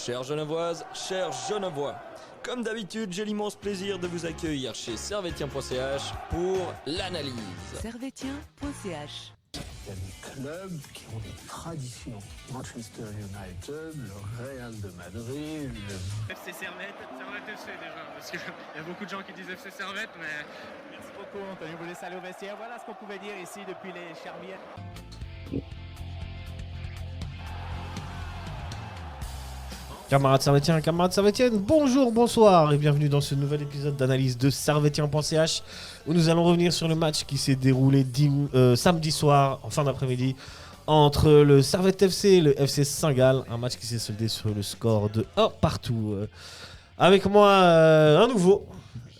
Chères Genevoises, chers Genevois, comme d'habitude, j'ai l'immense plaisir de vous accueillir chez Servetien.ch pour l'analyse. Servetien.ch. Il y a des clubs qui ont des traditions. Manchester United, le Real de Madrid, FC Servette FC déjà, parce qu'il y a beaucoup de gens qui disent FC Servette, mais... Merci beaucoup Anthony, vous laissez aller au vestiaire. Voilà ce qu'on pouvait dire ici depuis les Charmières. Camarades Servetiens, camarades Servetiennes, bonjour, bonsoir et bienvenue dans ce nouvel épisode d'analyse de Servetien.ch où nous allons revenir sur le match qui s'est déroulé samedi soir, en fin d'après-midi, entre le Servette FC et le FC Saint-Gall, un match qui s'est soldé sur le score de 1 partout. Avec moi, un nouveau,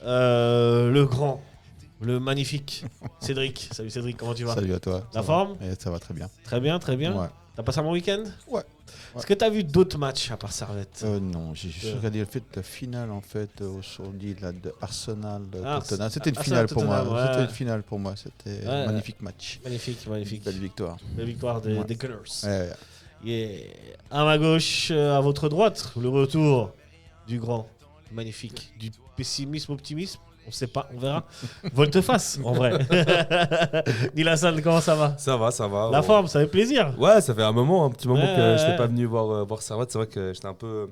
le grand, le magnifique Cédric. Salut Cédric, comment tu vas ? Salut à toi. La forme ? Ça va très bien. Très bien, très bien. Ouais. T'as passé un bon week-end ? Ouais. Est-ce que t'as vu d'autres matchs à part Servette ? Non, j'ai juste regardé la finale en fait aujourd'hui de Arsenal Tottenham. C'était une Arsenal, finale pour moi. Tottenham, ouais. C'était une finale pour moi. C'était un magnifique match. Magnifique. Belle victoire. La victoire des Ouais. Gunners. Ouais. Yeah. À ma gauche, à votre droite, le retour du grand, magnifique, du pessimisme optimisme. On sait pas, on verra. Volte-face, en vrai. Nilassan, comment ça va ? Ça va. La forme, ça fait plaisir. Ouais, ça fait un petit moment que je Ouais. n'étais pas venu voir Servette. C'est vrai que j'étais un peu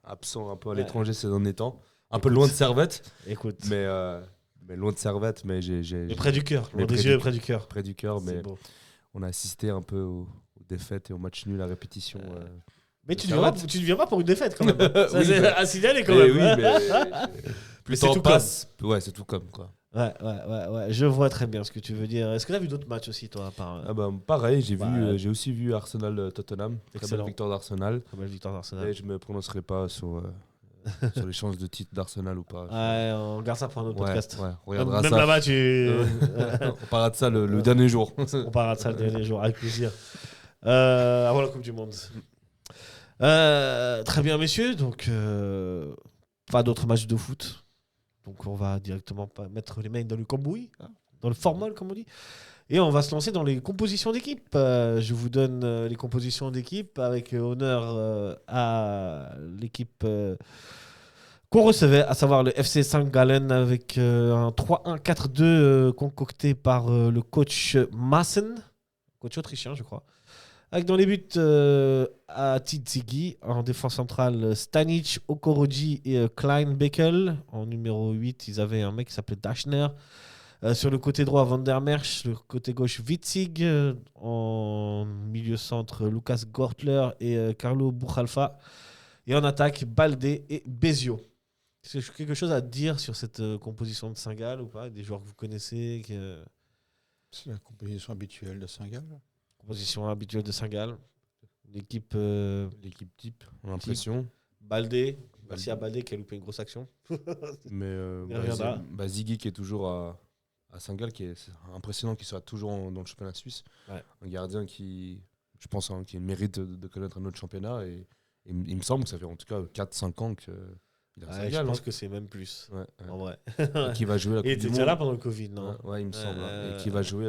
absent un peu à l'étranger ces derniers temps. Un peu loin de Servette, Écoute, mais loin de Servette, mais mais près du cœur, mais loin des près yeux et du- près du cœur. près du cœur. C'est Mais beau. on a assisté un peu aux défaites et aux matchs nuls à répétition. Mais tu Servette. ne viens pas pour une défaite quand même. Ça, Oui, c'est mais- à signaler quand Mais même. oui, mais plus Mais le c'est temps tout passe, ouais, c'est tout comme quoi. Ouais, je vois très bien ce que tu veux dire. Est-ce que tu as vu d'autres matchs aussi, toi, à part Ah bah, pareil, j'ai aussi vu Arsenal Tottenham, très Excellent. belle victoire d'Arsenal. la belle victoire d'Arsenal? Et je me prononcerai pas sur les chances de titre d'Arsenal ou pas. Ouais, on garde ça pour un autre Ouais, podcast. on regardera Même ça. là-bas, tu... On parlera de ça le dernier jour. On parlera de ça le dernier jour, avec plaisir. Avant la Coupe du Monde. Très bien, messieurs. Donc, pas d'autres matchs de foot. Donc, on va directement mettre les mains dans le cambouis, hein, dans le formol, comme on dit. Et on va se lancer dans les compositions d'équipe. Je vous donne les compositions d'équipe avec honneur à l'équipe qu'on recevait, à savoir le FC Saint-Gallen avec un 3-1-4-2 concocté par le coach Maassen, coach autrichien, je crois. Avec dans les buts à Tizigi, en défense centrale Stanic, Okoroji et Klein Beckel. En numéro 8, ils avaient un mec qui s'appelait Dashner. Sur le côté droit, Van der Merch. Sur le côté gauche, Witzig. En milieu centre, Lucas Gortler et Carlo Buchalfa. Et en attaque, Baldé et Bezio. Est-ce que quelque chose à dire sur cette composition de Saint-Gall ou pas ? Des joueurs que vous connaissez C'est la composition habituelle de Saint-Gall. Composition habituelle de Saint-Gall. L'équipe L'équipe type, on a l'impression. Baldé. Merci à Baldé qui a loupé une grosse action. Mais Il reviendra. Ziggy qui est toujours à Saint-Gall, c'est impressionnant qu'il soit toujours dans le championnat suisse. Ouais. Un gardien qui, je pense, qui mérite de connaître un autre championnat. Et il me semble que ça fait en tout cas 4-5 ans qu'il est à Ouais, Saint-Gall. je pense que c'est même plus, Ouais. en vrai. Et qui va jouer la Il Coupe était du déjà Monde. là pendant le Covid, non ? Ouais, il me semble. Et qui va jouer,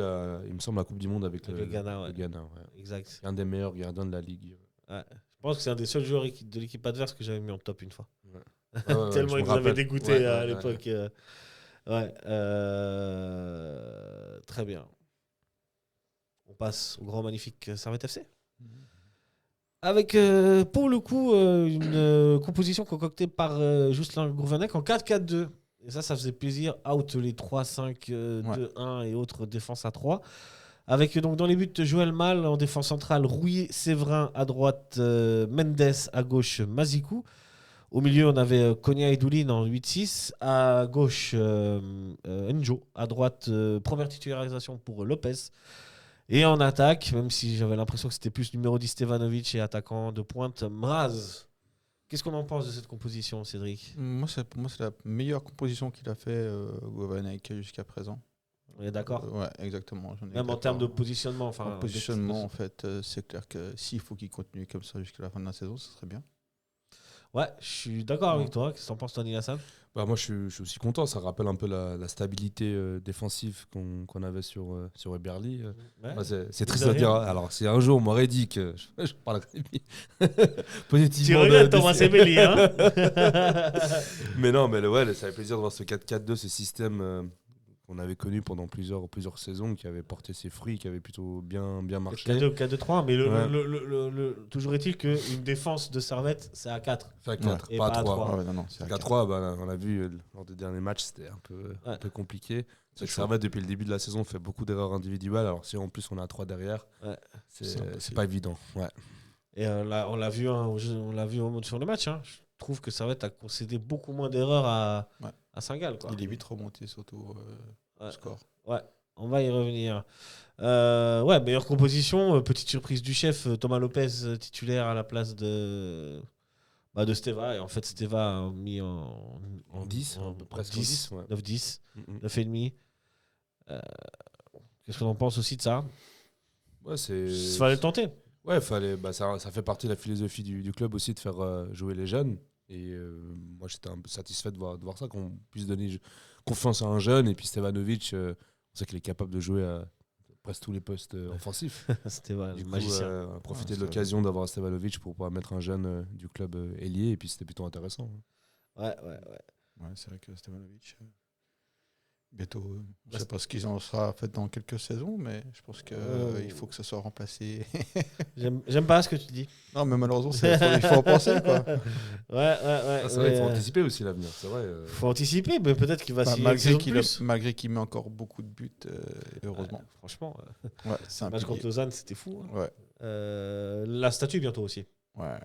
il me semble, la Coupe du Monde avec Avec le Ghana, ouais. le Ghana, ouais. Exact. C'est un des meilleurs gardiens de la ligue. Ouais. Je pense que c'est un des seuls joueurs de l'équipe adverse que j'avais mis en top une fois. Ouais, ouais, Tellement je il me nous avait rappelle. dégoûté Ouais, à ouais, l'époque. Très bien. On passe au grand magnifique Servette FC. Avec, pour le coup, une composition concoctée par Jocelyn Gourvenec en 4-4-2. Et ça faisait plaisir. Out les 3-5, 2-1 et autres défense à 3. Avec donc dans les buts Joël Mal en défense centrale, Rouillet, Séverin à droite, Mendes à gauche, Mazikou. Au milieu, on avait Konya et Doulin en 8-6. À gauche, Enjo. À droite, première titularisation pour Lopez. Et en attaque, même si j'avais l'impression que c'était plus numéro 10 Stevanovic et attaquant de pointe Mraz. Qu'est-ce qu'on en pense de cette composition, Cédric ? Pour moi, c'est la meilleure composition qu'il a fait Gourvenec jusqu'à présent. On est d'accord ? Ouais, exactement. Même en termes de positionnement. En positionnement, en fait, c'est clair que s'il faut qu'il continue comme ça jusqu'à la fin de la saison, ce serait bien. Ouais, je suis d'accord avec toi. Qu'est-ce que t'en penses, Tony Hassan? Bah, moi, je suis aussi content. Ça rappelle un peu la stabilité défensive qu'on avait sur Eberly. Ouais. Bah, c'est triste de à dire. rien. Alors, si un jour on m'aurait dit que je parlerais Tu positivement regardes Thomas Sebeli, hein? Mais non, mais ouais, ça fait plaisir de voir ce 4-4-2, ce système qu'on avait connu pendant plusieurs saisons, qui avait porté ses fruits, qui avait plutôt bien marché. 4-2, 4-2-3, mais Ouais. toujours est-il qu'une défense de Servette, c'est à 4. Fait à 4, Et pas à pas à 3. trois. Ouais, non, c'est à 4-3, bah, on a vu lors des derniers matchs, c'était un peu compliqué. C'est que Servette, depuis le début de la saison, fait beaucoup d'erreurs individuelles. Alors, si en plus on a 3 derrière, Ouais. c'est pas évident. Ouais. Et on l'a vu, hein, on l'a vu sur le match. Hein. Je trouve que Servette a concédé beaucoup moins d'erreurs à Saint-Gall. Quoi. Il est vite remonté, surtout au score. Ouais, on va y revenir. Ouais, meilleure composition. Petite surprise du chef, Thomas Lopez titulaire à la place de Steva. Et en fait, Steva a mis en 10, presque 10, ouais. 9-10, Mhm. 9,5. Qu'est-ce qu'on en pense aussi de ça? Ouais, Il fallait le tenter. Ouais, ça fait partie de la philosophie du club aussi de faire jouer les jeunes. Et moi, j'étais un peu satisfait de voir ça, qu'on puisse donner confiance à un jeune. Et puis Stevanovic, on sait qu'il est capable de jouer à presque tous les postes offensifs. C'était le Du coup, magicien. on a profité de c'est l'occasion d'avoir Stevanovic pour pouvoir mettre un jeune du club ailier. Et puis c'était plutôt intéressant. Ouais. Ouais, c'est vrai que Stevanovic, bientôt, je ne sais pas ce qu'il en sera fait dans quelques saisons, mais je pense qu'il faut que ça soit remplacé. J'aime pas ce que tu dis. Non, mais malheureusement, il faut en penser, quoi. Ouais. Ah, c'est vrai, il faut anticiper aussi l'avenir. C'est vrai. Faut anticiper, mais peut-être qu'il va Bah, signer une saison de plus. malgré qu'il met encore beaucoup de buts, heureusement. Franchement, Ouais, c'est un le match pilier. contre Lausanne, c'était fou. Hein. Ouais. La statue bientôt aussi. Ouais.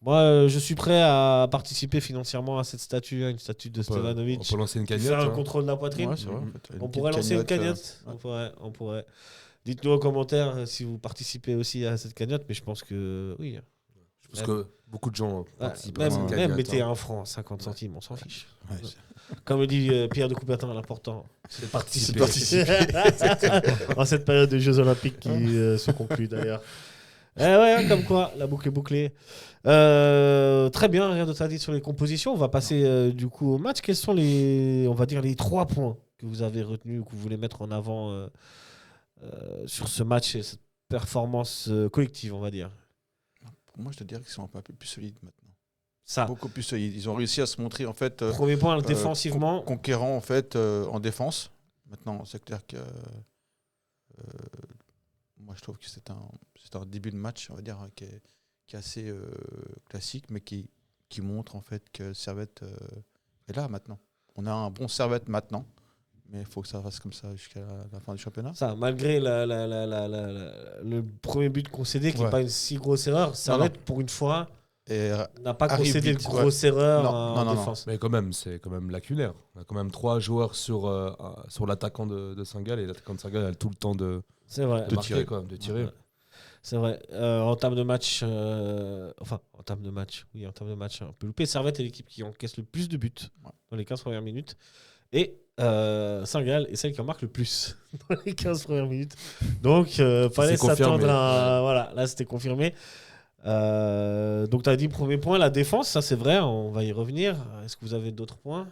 Moi, je suis prêt à participer financièrement à cette statue, une statue de On peut Stevanovic. lancer une Qui cagnotte. fait un hein. contrôle de la poitrine. Ouais, c'est vrai, en Mhm. fait, On petite pourrait lancer une cagnotte. cagnotte, On pourrait. Dites-nous en commentaire si vous participez aussi à cette cagnotte, mais je pense que oui. Je pense que beaucoup de gens participent à Même, cette même cagnotte, mettez hein. 1 franc, 50 centimes, on s'en fiche. Ouais, Comme le dit Pierre de Coubertin, l'important, c'est de participer. participer. En cette période des Jeux Olympiques qui se conclut d'ailleurs. Ouais, comme quoi, la boucle est bouclée. Très bien, rien d'autre à dire sur les compositions. On va passer du coup au match. Quels sont les 3 points que vous avez retenus ou que vous voulez mettre en avant sur ce match et cette performance collective, on va dire? Pour moi, je te dirais qu'ils sont un peu plus solides maintenant. Ça, Beaucoup plus solides. Ils ont réussi à se montrer, en fait, premier point, défensivement. conquérants, en fait, en défense. Maintenant, c'est clair que moi, je trouve que c'est un début de match, on va dire, qui est assez classique, mais qui montre, en fait, que Servette est là maintenant. On a un bon Servette maintenant, mais il faut que ça reste comme ça jusqu'à la fin du championnat. Ça, malgré le premier but concédé, qui n'est Ouais. pas une si grosse erreur, Servette, pour une fois, Et n'a pas Arrive concédé de vite, grosse erreur Non, en non. défense. Mais quand même, c'est quand même lacunaire. On a quand même 3 joueurs sur l'attaquant de Saint-Gall, et l'attaquant de Saint-Gall a tout le temps de C'est vrai. marquer, tirer. quoi, de tirer. Ouais. C'est vrai. En termes de match, en termes de match, un peu loupé. Servette est l'équipe qui encaisse le plus de buts dans les 15 premières minutes. Et Saint-Gall est celle qui en marque le plus dans les 15 premières minutes. Donc, fallait C'est confirmé. s'attendre à. Voilà, là, c'était confirmé. Donc, tu as dit premier point, la défense, ça c'est vrai, on va y revenir. Est-ce que vous avez d'autres points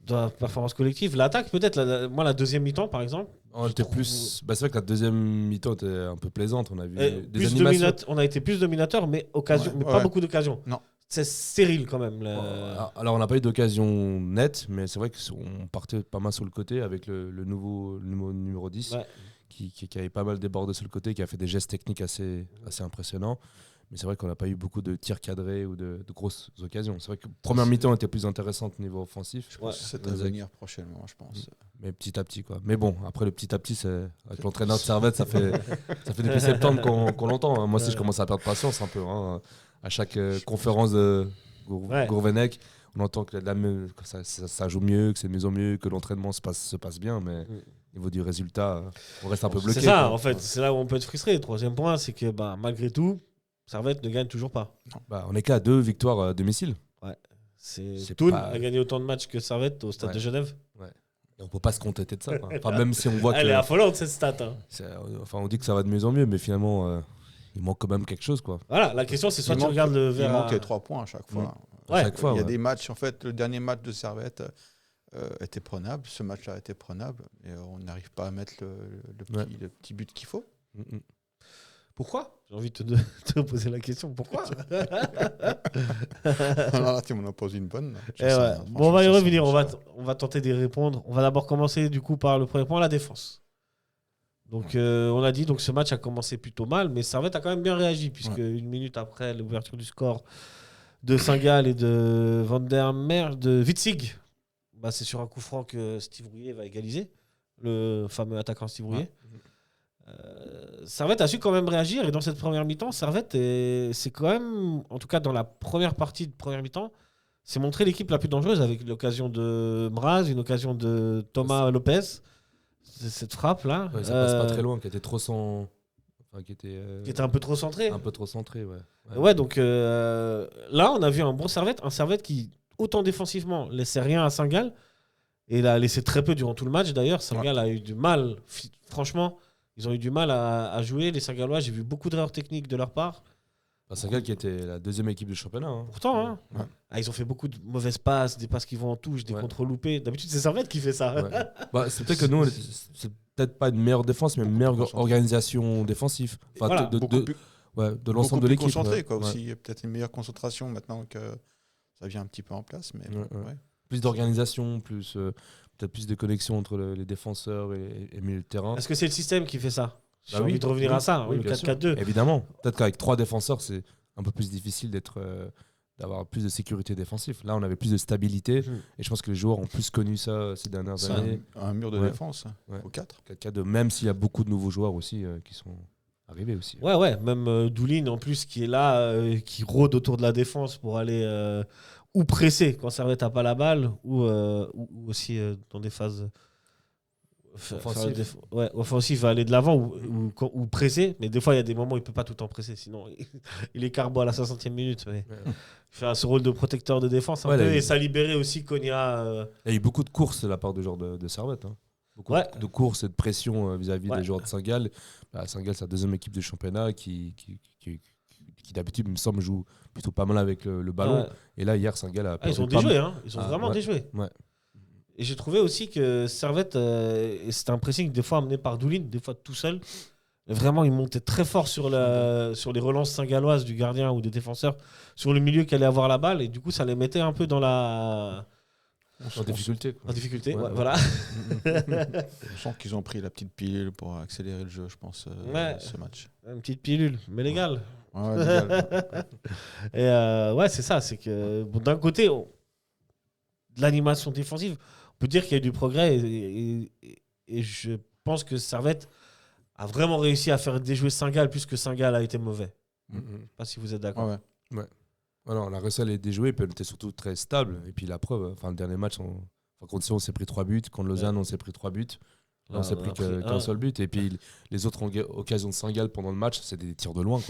dans la performance collective? L'attaque, peut-être. Moi, la deuxième mi-temps, par exemple. On je était trouve- plus... c'est vrai que la deuxième mi-temps était un peu plaisante. On a vu des plus animations. on a été plus dominateur, mais Ouais, pas ouais. beaucoup d'occasions. Non. C'est stérile quand même. Alors, on n'a pas eu d'occasion nette, mais c'est vrai qu'on partait pas mal sur le côté avec le nouveau numéro 10 Ouais. qui avait pas mal débordé sur le côté, qui a fait des gestes techniques assez impressionnants. Mais c'est vrai qu'on n'a pas eu beaucoup de tirs cadrés ou de grosses occasions. C'est vrai que première mi-temps était plus intéressante au niveau offensif. Ouais. c'est à venir prochainement, je pense. Mais petit à petit, quoi. Mais bon, après le petit à petit, avec l'entraîneur de Servette, ça fait depuis septembre qu'on l'entend. Hein. Moi aussi, je commence à perdre patience un peu. Hein. À chaque conférence de Gourvenec, on entend que ça joue mieux, que c'est de mieux en mieux, que l'entraînement se passe bien, mais au niveau du résultat, on reste un peu bloqué. C'est ça, quoi. en fait. C'est là où on peut être frustré. Le troisième point, c'est que malgré tout, Servette ne gagne toujours pas. Bah, on est qu'à 2 victoires à domicile. C'est Toul pas- a gagné autant de matchs que Servette au stade Ouais. de Genève. Et on peut pas se contenter de ça. Quoi. Enfin, même si on voit Elle est que. affolante, cette stat. Hein. On dit que ça va de mieux en mieux, mais finalement, il manque quand même quelque chose, quoi. Voilà, la question, c'est soit Il tu manque- regardes le Il verre. manque les 3 points à chaque fois. Ouais. À chaque fois, Il y a ouais. des matchs, en fait, le dernier match de Servette était prenable. Ce match-là était prenable. Et on n'arrive pas à mettre le petit but qu'il faut. Mm. Pourquoi ? J'ai envie de te poser la question. Pourquoi ? Là, tu m'en poses une bonne. Eh ouais. Bon, on va y revenir. On va tenter d'y répondre. On va d'abord commencer du coup par le premier point, la défense. Donc, on a dit donc ce match a commencé plutôt mal, mais Servette a quand même bien réagi puisque une minute après l'ouverture du score de Saint-Gall et de Van der Merwe, de Witzig, bah, c'est sur un coup franc que Steve Rouillet va égaliser, le fameux attaquant Steve Rouillet. Servette a su quand même réagir et dans cette première mi-temps, Servette c'est quand même, en tout cas dans la première partie de première mi-temps, c'est montré l'équipe la plus dangereuse avec l'occasion de Mraz, une occasion de Thomas Lopez, cette frappe là, Ouais, ça passe pas très loin, qui était trop qui était un peu trop centré. Un peu trop centré, ouais. Ouais, donc là on a vu un bon Servette, un Servette qui autant défensivement laissait rien à Saint-Gall et l'a laissé très peu durant tout le match d'ailleurs. Saint-Gall a eu du mal, franchement. Ils ont eu du mal à jouer, les Saint-Gallois. J'ai vu beaucoup d'erreurs techniques de leur part. Saint-Gall qui était la deuxième équipe du championnat. Hein. Pourtant, hein. Ils ont fait beaucoup de mauvaises passes, des passes qui vont en touche, des contrôles loupés. D'habitude, c'est Servette qui fait ça. Ouais. C'est peut-être que nous, c'est peut-être pas une meilleure défense, mais une meilleure organisation défensive. Enfin, voilà. de l'ensemble de l'équipe. Concentré, quoi. Aussi, il y a peut-être une meilleure concentration maintenant que ça vient un petit peu en place. Mais plus d'organisation, peut-être plus de connexion entre les défenseurs et le milieu de terrain. Est-ce que c'est le système qui fait ça ? J'ai envie de revenir à ça, le 4-4-2. Évidemment. Peut-être qu'avec 3 défenseurs, c'est un peu plus difficile d'avoir plus de sécurité défensive. Là, on avait plus de stabilité et je pense que les joueurs ont plus connu ça ces dernières années. Un mur de défense au 4. 4-4-2, même s'il y a beaucoup de nouveaux joueurs aussi qui sont arrivés aussi. Ouais, même Doulin en plus qui est là, qui rôde autour de la défense pour aller ou presser quand Servette n'a pas la balle ou aussi dans des phases offensive va aller de l'avant ou presser, mais des fois il y a des moments où il peut pas tout le temps presser, sinon il est carbo à la 60e minute. Il fait ce rôle de protecteur de défense un peu, et ça libérait aussi Konya. Il y a eu beaucoup de courses de la part de joueurs de Servette. Hein. Beaucoup de courses et de pression vis-à-vis des joueurs de Saint-Gall. Saint-Gall, c'est la deuxième équipe du championnat qui d'habitude, il me semble, joue plutôt pas mal avec le ballon. Et là, hier, Saint-Gall a ils ont déjoué, hein. Ils ont vraiment déjoué. Ouais. Et j'ai trouvé aussi que Servette, c'était un pressing des fois amené par Doulin, des fois tout seul. Et vraiment, il montait très fort sur les relances saint-galloises du gardien ou des défenseurs, sur le milieu qui allait avoir la balle. Et du coup, ça les mettait un peu dans la... En difficulté. En difficulté, voilà. On sent qu'ils ont pris la petite pilule pour accélérer le jeu, je pense, ce match. Une petite pilule, mais légale. Ouais, légal. Et c'est ça. C'est que d'un côté, de l'animation défensive, on peut dire qu'il y a eu du progrès. Et je pense que Servette a vraiment réussi à faire déjouer Saint-Gall plus que Saint-Gall a été mauvais. Je ne sais pas si vous êtes d'accord. Ouais. Alors, la réussite est déjouée, puis elle était surtout très stable. Et puis la preuve, le dernier match, contre Sion, on s'est pris 3 buts. Contre Lausanne, on s'est pris 3 buts. Là, on s'est pris qu'un seul but. Et puis les autres occasions de Saint-Gall pendant le match, c'était des tirs de loin.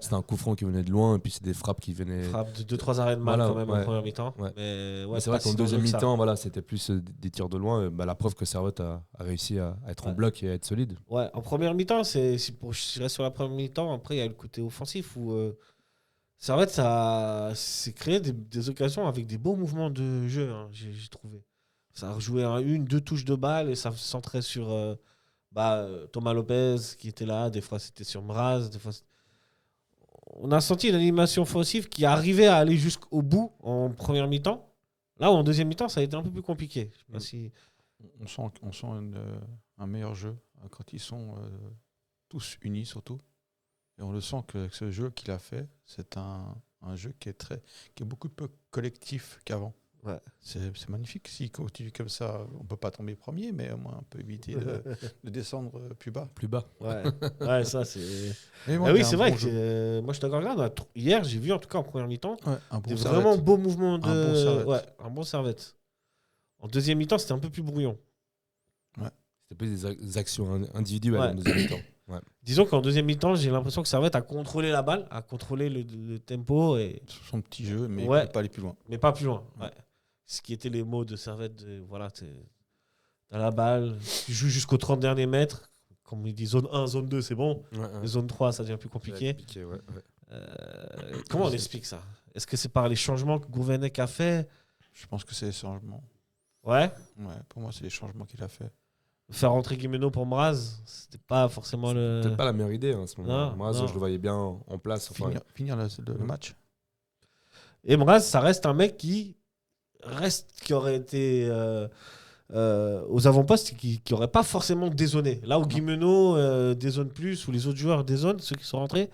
C'était un coup franc qui venait de loin, et puis c'est des frappes qui venaient. Frappes de 2-3 arrêts de mal quand même en première mi-temps. Mais c'est vrai qu'en deuxième mi-temps, c'était plus des tirs de loin. La preuve que Servette a réussi à être en bloc et à être solide. Ouais, en première mi-temps, je reste sur la première mi-temps. Après, il y a le côté offensif où Servette, ça s'est créé des occasions avec des beaux mouvements de jeu, hein, j'ai trouvé. Ça a rejoué 1-2 touches de balle et ça se centrait sur Thomas Lopez qui était là. Des fois, c'était sur Mraz. Des fois, on a senti une animation offensive qui arrivait à aller jusqu'au bout en première mi-temps. Là, en deuxième mi-temps, ça a été un peu plus compliqué. Je sais pas si... On sent un meilleur jeu quand ils sont tous unis, surtout. Et on le sent que ce jeu qu'il a fait, c'est un jeu qui est beaucoup plus collectif qu'avant. Ouais. C'est magnifique. S'il continue comme ça, on ne peut pas tomber premier, mais au moins on peut éviter de descendre plus bas. Ouais, ça c'est... oui, c'est vrai que moi je suis d'accord avec ça. Hier, j'ai vu en tout cas en première mi-temps des vraiment beaux mouvements un bon Servette. En deuxième mi-temps, c'était un peu plus brouillon. Ouais. C'était plus des actions individuelles en deuxième mi-temps. Ouais. Disons qu'en deuxième mi-temps, j'ai l'impression que Servette a contrôlé la balle, a contrôlé le tempo. Et... son petit jeu, mais pas aller plus loin. Mais pas plus loin, Ce qui étaient les mots de Servette, t'as la balle, tu joues jusqu'aux 30 derniers mètres, comme il dit, zone 1, zone 2, c'est bon. Ouais, ouais. Mais zone 3, ça devient plus compliqué. Comment on explique ça? Est-ce que c'est par les changements que Gourvenec a fait? Je pense que c'est les changements. Ouais. Ouais, pour moi, c'est les changements qu'il a fait. Faire rentrer Guimeno pour Mraz, c'était pas forcément le. Peut-être pas la meilleure idée à ce moment-là. Non, Moi, non. je le voyais bien en place. Enfin, Finir le match. Et Mraz, ça reste un mec qui aurait été aux avant-postes, qui aurait pas forcément dézonné. Là où Guimeno dézone plus, ou les autres joueurs dézonent, ceux qui sont rentrés.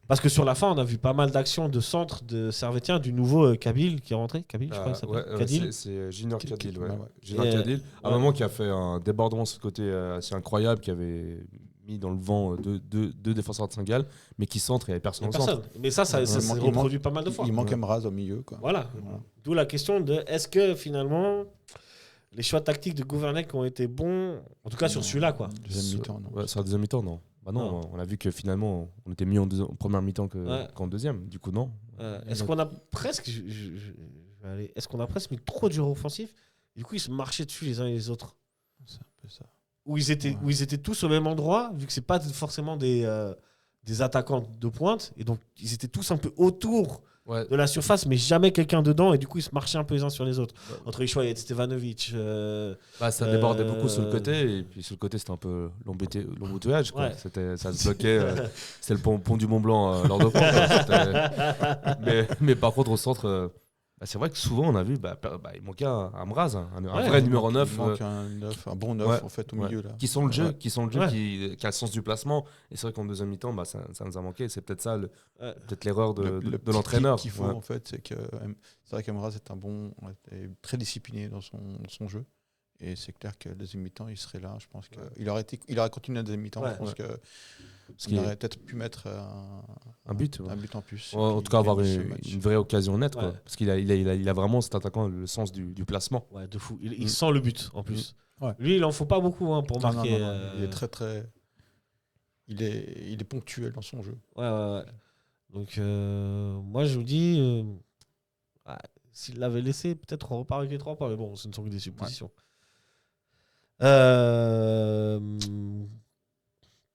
Parce que sur la fin, on a vu pas mal d'actions de centre de Servetien, du nouveau Kabil qui est rentré. Kabil, je crois que ça s'appelle. Kadil. c'est Junior Kadil. Ouais. Ouais. Junior Kadil. À un ouais. moment qui a fait un débordement sur ce côté assez incroyable, qui avait mis dans le vent deux défenseurs de Saint-Gall, mais qui centre, il n'y avait personne au centre. Mais ça s'est reproduit pas mal de fois. Il manque Mraz au milieu. Quoi. Voilà. D'où la question de est-ce que finalement les choix tactiques de Gourvenec ont été bons, en tout cas sur celui-là, quoi. Deuxième mi-temps, non. Ouais, sur la deuxième mi-temps, non. Bah non, on a vu que finalement, on était mieux en première mi-temps qu'en deuxième. Du coup, non. Est-ce qu'on a presque, est-ce qu'on a presque mis trop de joueurs offensifs? Du coup, ils se marchaient dessus les uns et les autres. C'est un peu ça. Où ils étaient tous au même endroit, vu que c'est pas forcément des attaquants de pointe, et donc ils étaient tous un peu autour de la surface, mais jamais quelqu'un dedans, et du coup ils se marchaient un peu les uns sur les autres. Entre Ishoua et Stevanovic. Ça débordait beaucoup sur le côté, et puis sur le côté c'était un peu l'embouteillage. Quoi. Ouais. Ça se bloquait. C'est le pont du Mont Blanc lors de pont. Mais par contre au centre, c'est vrai que souvent on a vu il manquait un Mraz, un vrai numéro 9. Il manque un bon 9 en fait au milieu. Là. Qui sent le jeu, qui a le sens du placement. Et c'est vrai qu'en deuxième mi-temps, ça nous a manqué. C'est peut-être ça, peut-être l'erreur de l'entraîneur. Ce qu'il faut en fait, c'est que c'est vrai qu'Amraz est très discipliné dans son jeu. Et c'est clair que deuxième mi-temps, il serait là. Je pense qu'il aurait continué la deuxième mi-temps. Je pense qu'il aurait peut-être pu mettre un but en plus. En tout cas, avoir une vraie occasion nette. Quoi. Parce qu'il a vraiment, cet attaquant, le sens du placement. Ouais, de fou. Il sent le but en plus. Lui, il en faut pas beaucoup pour marquer. Non. Il est très. Il est ponctuel dans son jeu. Ouais. Donc, moi, je vous dis, s'il l'avait laissé, peut-être on repart avec les 3 points. Mais bon, ce ne sont que des suppositions.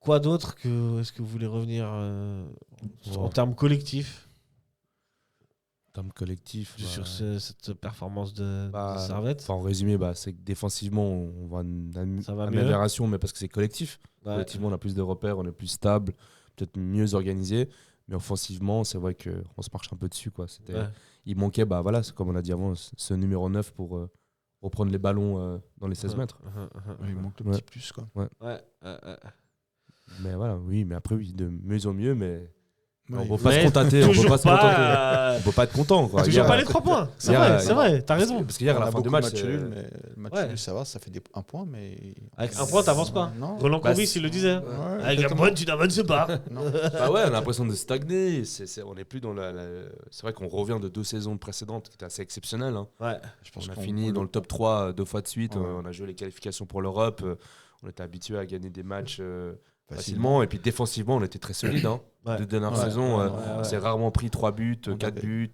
Quoi d'autre est-ce que vous voulez revenir en termes collectifs? En termes collectifs, sur cette performance de Servette. En résumé, c'est que défensivement, on voit une amélioration, mais parce que c'est collectif. Ouais. Collectivement, on a plus de repères, on est plus stable, peut-être mieux organisé. Mais offensivement, c'est vrai qu'on se marche un peu dessus. Quoi. Il manquait, comme on a dit avant, ce numéro 9 pour reprendre les ballons dans les 16 mètres. Il manque le petit plus. Quoi. Mais voilà, mais après, de mieux en mieux, mais on ne peut pas se contenter. On ne peut pas être content. Quoi. Toujours pas les 3 points. C'est vrai, t'as raison. Parce qu'hier, à la fin du match, le match nul, ça va, ça fait un point, mais. Avec un point, t'avances pas. Roland Courbis, il le disait. Avec un point, tu n'avances pas. On a l'impression de stagner. On n'est plus dans c'est vrai qu'on revient de 2 saisons précédentes qui étaient assez exceptionnelles. Je pense qu'on a fini dans le top 3 2 fois de suite. On a joué les qualifications pour l'Europe. On était habitué à gagner des matchs facilement. Et puis défensivement, on était très solide. De dernière saison, on s'est rarement pris 3 buts, 4 buts.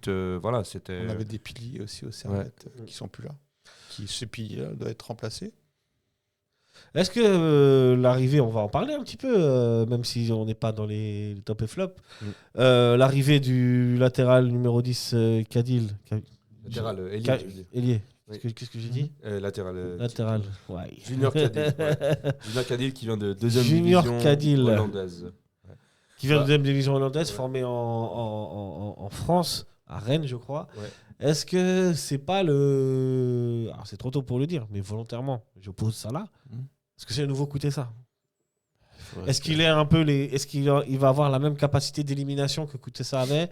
C'était. On avait des piliers aussi au Servette qui sont plus là. Ce pilier doit être remplacé. Est-ce que l'arrivée, on va en parler un petit peu, même si on n'est pas dans les top et flop, l'arrivée du latéral numéro 10, Kadil. Latéral, Elie. Qu'est-ce que j'ai dit Latéral. Ouais. Junior Kadil. Junior Kadil qui vient de deuxième Junior division Kadil. hollandaise. Qui vient de deuxième division hollandaise, formé en France, à Rennes, je crois. Est-ce que c'est pas le... Alors c'est trop tôt pour le dire, mais volontairement, je pose ça là. Est-ce que c'est le nouveau Koutessa? Est-ce qu'il est un peu Est-ce qu'il va avoir la même capacité d'élimination que Koutessa avait?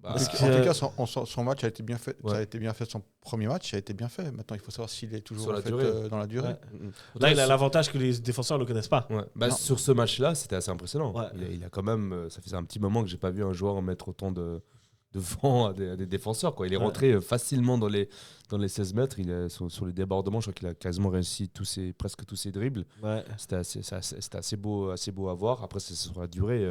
En tout cas, son match a été bien fait. Ça a été bien fait. Son premier match a été bien fait. Maintenant, il faut savoir s'il est toujours dans la durée. Là, il a l'avantage que les défenseurs ne le connaissent pas. Sur ce match-là, c'était assez impressionnant. Il a quand même, ça faisait un petit moment que j'ai pas vu un joueur mettre autant de vent à des défenseurs. Quoi. Il est rentré facilement dans les 16 mètres. Sur les débordements, je crois qu'il a quasiment réussi presque tous ses dribbles. C'était assez beau à voir. Après, c'est sur la durée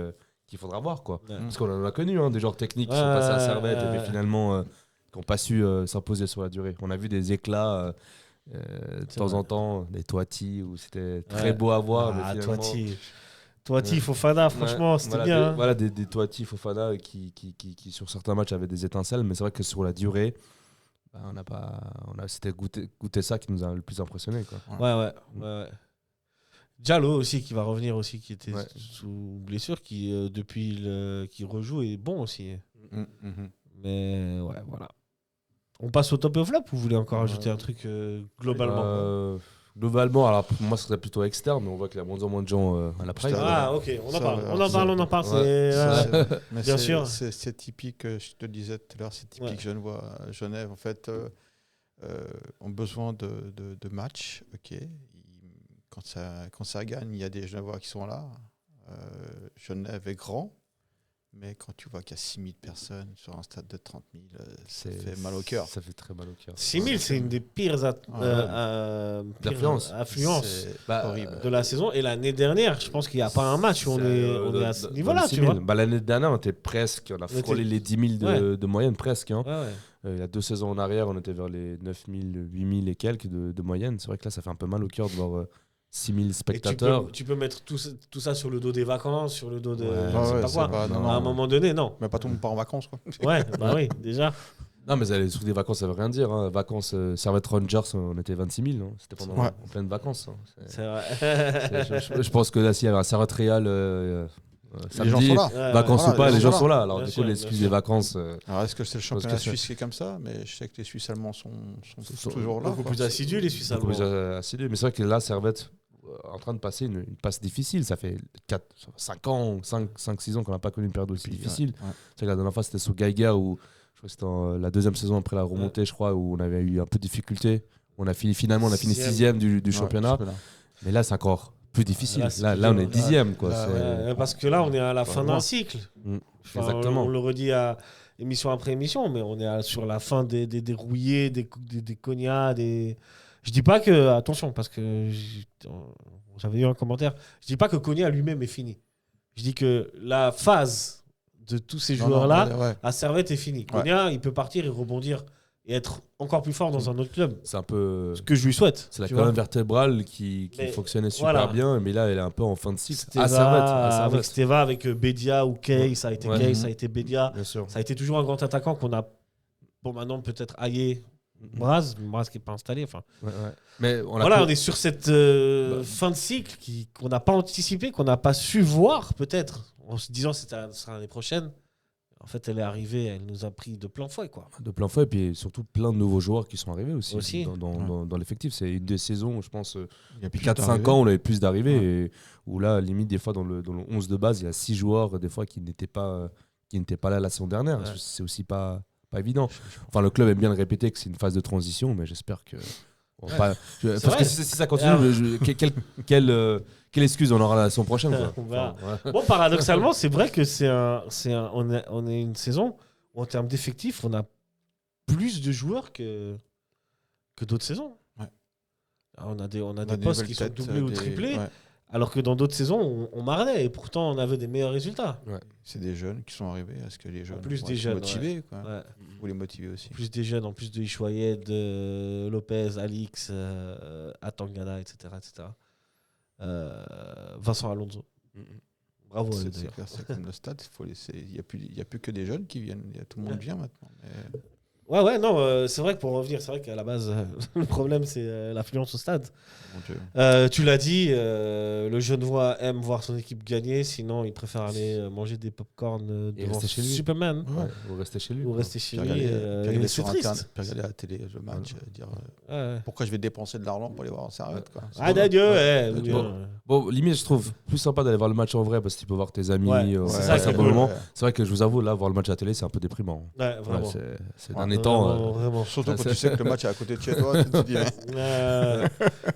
qu'il faudra voir. Quoi. Parce qu'on en a connu des joueurs techniques qui sont passés à Servette, mais finalement qui n'ont pas su s'imposer sur la durée. On a vu des éclats De C'est temps vrai. en temps, des Toiti où c'était très beau à voir. mais finalement- Toiti, Fofana, franchement, Ouais, c'était voilà, bien. hein. Voilà, des Toiti, Fofana qui, sur certains matchs, avaient des étincelles. Mais c'est vrai que sur la durée, bah, c'était goûter ça qui nous a le plus impressionné. Quoi. Ouais. Diallo aussi, qui va revenir aussi, qui était Ouais. sous blessure, qui qui rejoue est bon aussi. Mhm. Mais ouais, voilà. On passe au top et au flop ou vous voulez encore Ouais. ajouter un truc globalement Globalement, alors pour moi, ce serait plutôt externe, mais on voit qu'il y a moins en moins de gens à la presse. Ah, ok, on en Ça, parle. ouais, On en parle. Ouais. Mais Bien c'est- sûr. C'est typique, je te le disais tout à l'heure, c'est typique Genève. En fait, ont besoin de matchs. Ok. Quand ça gagne, il y a des Genevois qui sont là. Genève est grand. Mais quand tu vois qu'il y a 6000 personnes sur un stade de 30 000, ça fait mal au cœur. Ça fait très mal au cœur. 6000, c'est une des pires D'affluence. affluences C'est Bah, horrible. de la saison. Et l'année dernière, je pense qu'il n'y a pas un match où on est à ce niveau-là, tu vois. Bah, l'année dernière, on a frôlé les 10 000 de moyenne presque. Hein. Ouais. Il y a 2 saisons en arrière, on était vers les 9 000, 8 000 et quelques de moyenne. C'est vrai que là, ça fait un peu mal au cœur de voir 6 000 Et spectateurs. tu peux mettre tout ça sur le dos des vacances, sur le dos de. Ouais, je sais ouais, pas c'est quoi. pas- non, À un non. moment donné, non. Mais pas tout le monde part en vacances. Quoi. Ouais, bah oui, déjà. Non, mais les trucs des vacances, ça veut rien dire. Hein. Vacances, Servette Rangers, on était 26 000. Hein. C'était pendant Ouais. en pleine vacances. Hein. C'est vrai. Je pense que là, s'il y avait un Servette Real Les gens samedi, sont là. Ouais, vacances voilà, ou pas, les les gens gens sont sont là. Alors, Bien du sûr, coup, bien l'excuse sûr. des vacances. Alors, est-ce que c'est le pense championnat que c'est- suisse qui est comme ça? Mais je sais que les Suisses allemands sont Sont toujours là. Beaucoup quoi. plus assidus, les Suisses beaucoup allemands. plus assidus. Mais c'est vrai que là, Servette en train de passer une passe difficile. Ça fait 5-6 ans qu'on n'a pas connu une période aussi Puis, difficile. ouais. C'est que la dernière fois, c'était sous Geiger, où je crois que c'était la deuxième saison après la remontée, je crois, où on avait eu un peu de difficulté. On a fini Sixième. 6e du Ouais, championnat. Mais là, c'est encore plus difficile. Là, on est 10e. Quoi. Là, C'est- Ouais, parce que là, on est à la fin Vraiment. d'un cycle. Mm. Enfin, Exactement. On le redit à émission après émission, mais on est sur la fin des rouillés, des cognats, des. Je dis pas que. Attention, parce que j'avais eu un commentaire. Je dis pas que Cogna lui-même est fini. Je dis que la phase de tous ces Non, non, joueurs-là ouais. à Servette est finie. Cogna, il peut partir et rebondir et être encore plus fort dans un autre club. C'est un peu. Ce que je lui souhaite. C'est la tu vois. colonne vertébrale qui Mais fonctionnait super voilà. bien, mais là, elle est un peu en fin de cycle. Steva, À Servette. avec Steva, avec Bedia ou Kay, ça a été Ouais. Kay, ça a été Bedia. Bien sûr. Ça a été toujours un grand attaquant qu'on a, bon maintenant peut-être Aillé, Braz qui n'est pas installé. Enfin, Ouais, ouais. Mais on voilà, a on est sur cette fin de cycle qu'on n'a pas anticipé, qu'on n'a pas su voir peut-être, en se disant que ce sera l'année prochaine. En fait, elle est arrivée, elle nous a pris de plein fouet, quoi. de plein fouet, et puis surtout plein de nouveaux joueurs qui sont arrivés aussi, Aussi. dans l'effectif. C'est une des saisons, je pense, Il y a depuis plus 4-5 d'arrivées. ans, on avait plus d'arrivées, et où là, limite, des fois, dans le 11 de base, il y a 6 joueurs, des fois, qui n'étaient pas là la saison dernière. Ouais. C'est aussi pas évident. Enfin, le club aime bien le répéter que c'est une phase de transition, mais j'espère que. Parce vrai. que si ça continue, Ah. quelle excuse on aura la saison prochaine, quoi. On verra. Enfin, ouais. Bon, paradoxalement, c'est vrai que on est une saison où, en termes d'effectifs, on a plus de joueurs que d'autres saisons. Ouais. On a des On a postes nouvelles qui sont têtes, doublés ou des- triplés, ouais. alors que dans d'autres saisons, on marnait et pourtant on avait des meilleurs résultats. C'est des jeunes qui sont arrivés. Est-ce que les jeunes plus vont des être jeunes, motivés quoi. Ouais. Vous les motiver aussi. Plus des jeunes, en plus de Ishoyed, de Lopez, Alix, Atangana, etc. Vincent Alonso. Bravo à eux, C'est d'ailleurs. clair, c'est comme le stade. Il n'y a plus que des jeunes qui viennent. Tout le monde vient maintenant. Mais- Ouais, non, c'est vrai que pour revenir, c'est vrai qu'à la base, le problème, c'est l'affluence au stade. Mon Dieu. Tu l'as dit, le Genevois aime voir son équipe gagner, sinon il préfère aller manger des pop-corn Et devant rester chez lui. Superman. Ouais, ou rester chez lui. Ou quoi. rester chez Puis lui. regarder C'est sur triste. Internet, puis regarder à la télé le match, dire Ouais. pourquoi je vais dépenser de l'argent pour aller voir en Servette. Quoi. C'est Ah, pas- d'adieu, Adieu. Bon, limite, je trouve plus sympa d'aller voir le match en vrai parce que tu peux voir tes amis. Ouais, ouais, c'est passer ça qui est un bon cool. moment. C'est vrai que je vous avoue, là, voir le match à la télé, c'est un peu déprimant. Ouais, vraiment. C'est Ouais, dernier temps. Vraiment, vraiment. Surtout quand c'est- tu sais que le match est à côté de chez toi, tu te dis.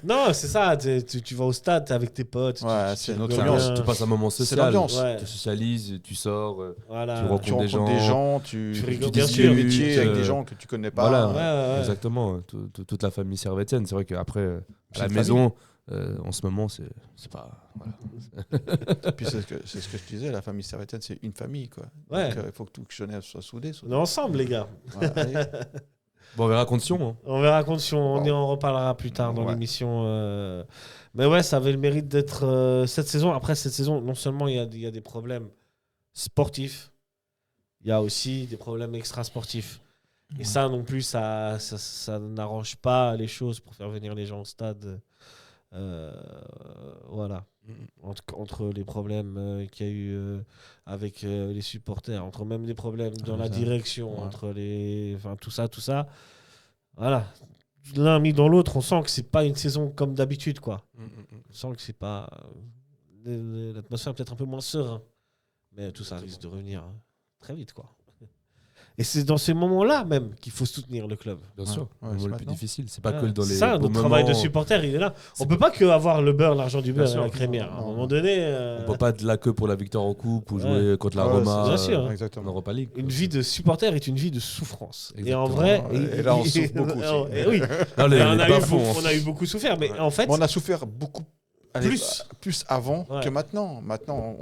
Non, c'est ça, tu vas au stade, t'es avec tes potes. Ouais, tu c'est une autre rigoles ambiance. bien. Tu passes un moment C'est social. l'ambiance. Ouais. Tu socialises, tu sors. Voilà. tu rencontres Tu rencontres des gens, tu rigoles, discutes bien sûr. des métiers avec Euh, des gens que tu connais pas. Voilà, Ouais. exactement. Toute la famille servétienne. C'est vrai qu'après, à C'est la une maison, en ce moment, c'est pas. Voilà. Puis c'est ce que je disais, la famille servétienne, c'est une famille. Quoi. Ouais. Donc il faut que toute Genève soit soudée. On est ensemble, les gars. Voilà, allez. Bon, on verra contre Sion. Hein. On verra contre Sion, on Bon. en reparlera plus tard dans Ouais. l'émission. Mais ouais, ça avait le mérite d'être cette saison. Après, cette saison, non seulement il y a des problèmes sportifs, il y a aussi des problèmes extrasportifs. Et ça non plus, ça n'arrange pas les choses pour faire venir les gens au stade. Voilà. Entre les problèmes qu'il y a eu avec les supporters, entre même les problèmes dans la ça. direction, Ouais. entre enfin, tout ça. Voilà. L'un mis dans l'autre, on sent que c'est pas une saison comme d'habitude, quoi. On sent que c'est pas. L'atmosphère est peut-être un peu moins serein. Mais tout ça risque de revenir très vite, quoi. Et c'est dans ces moments-là même qu'il faut soutenir le club. Bien sûr, Ouais, le c'est moment le plus maintenant. difficile. C'est pas Ouais. que dans les. C'est ça, beaux notre travail de moments. supporter, il est là. On C'est peut pas que avoir le beurre, l'argent du beurre Bien et sûr. la crémière. À un Non. moment donné, On peut pas être là que pour la victoire en coupe ou Ouais. jouer contre la Ouais, Roma bien sûr. en Exactement. Europa League. une vie de supporter est une vie de souffrance. Et en Exactement. vrai, Et là, on souffre beaucoup aussi. Et oui. Non, Et les on, a eu bas fonds, beaucoup, hein. on a eu beaucoup souffert, mais en fait, On a souffert beaucoup plus avant Ouais. que maintenant. Maintenant,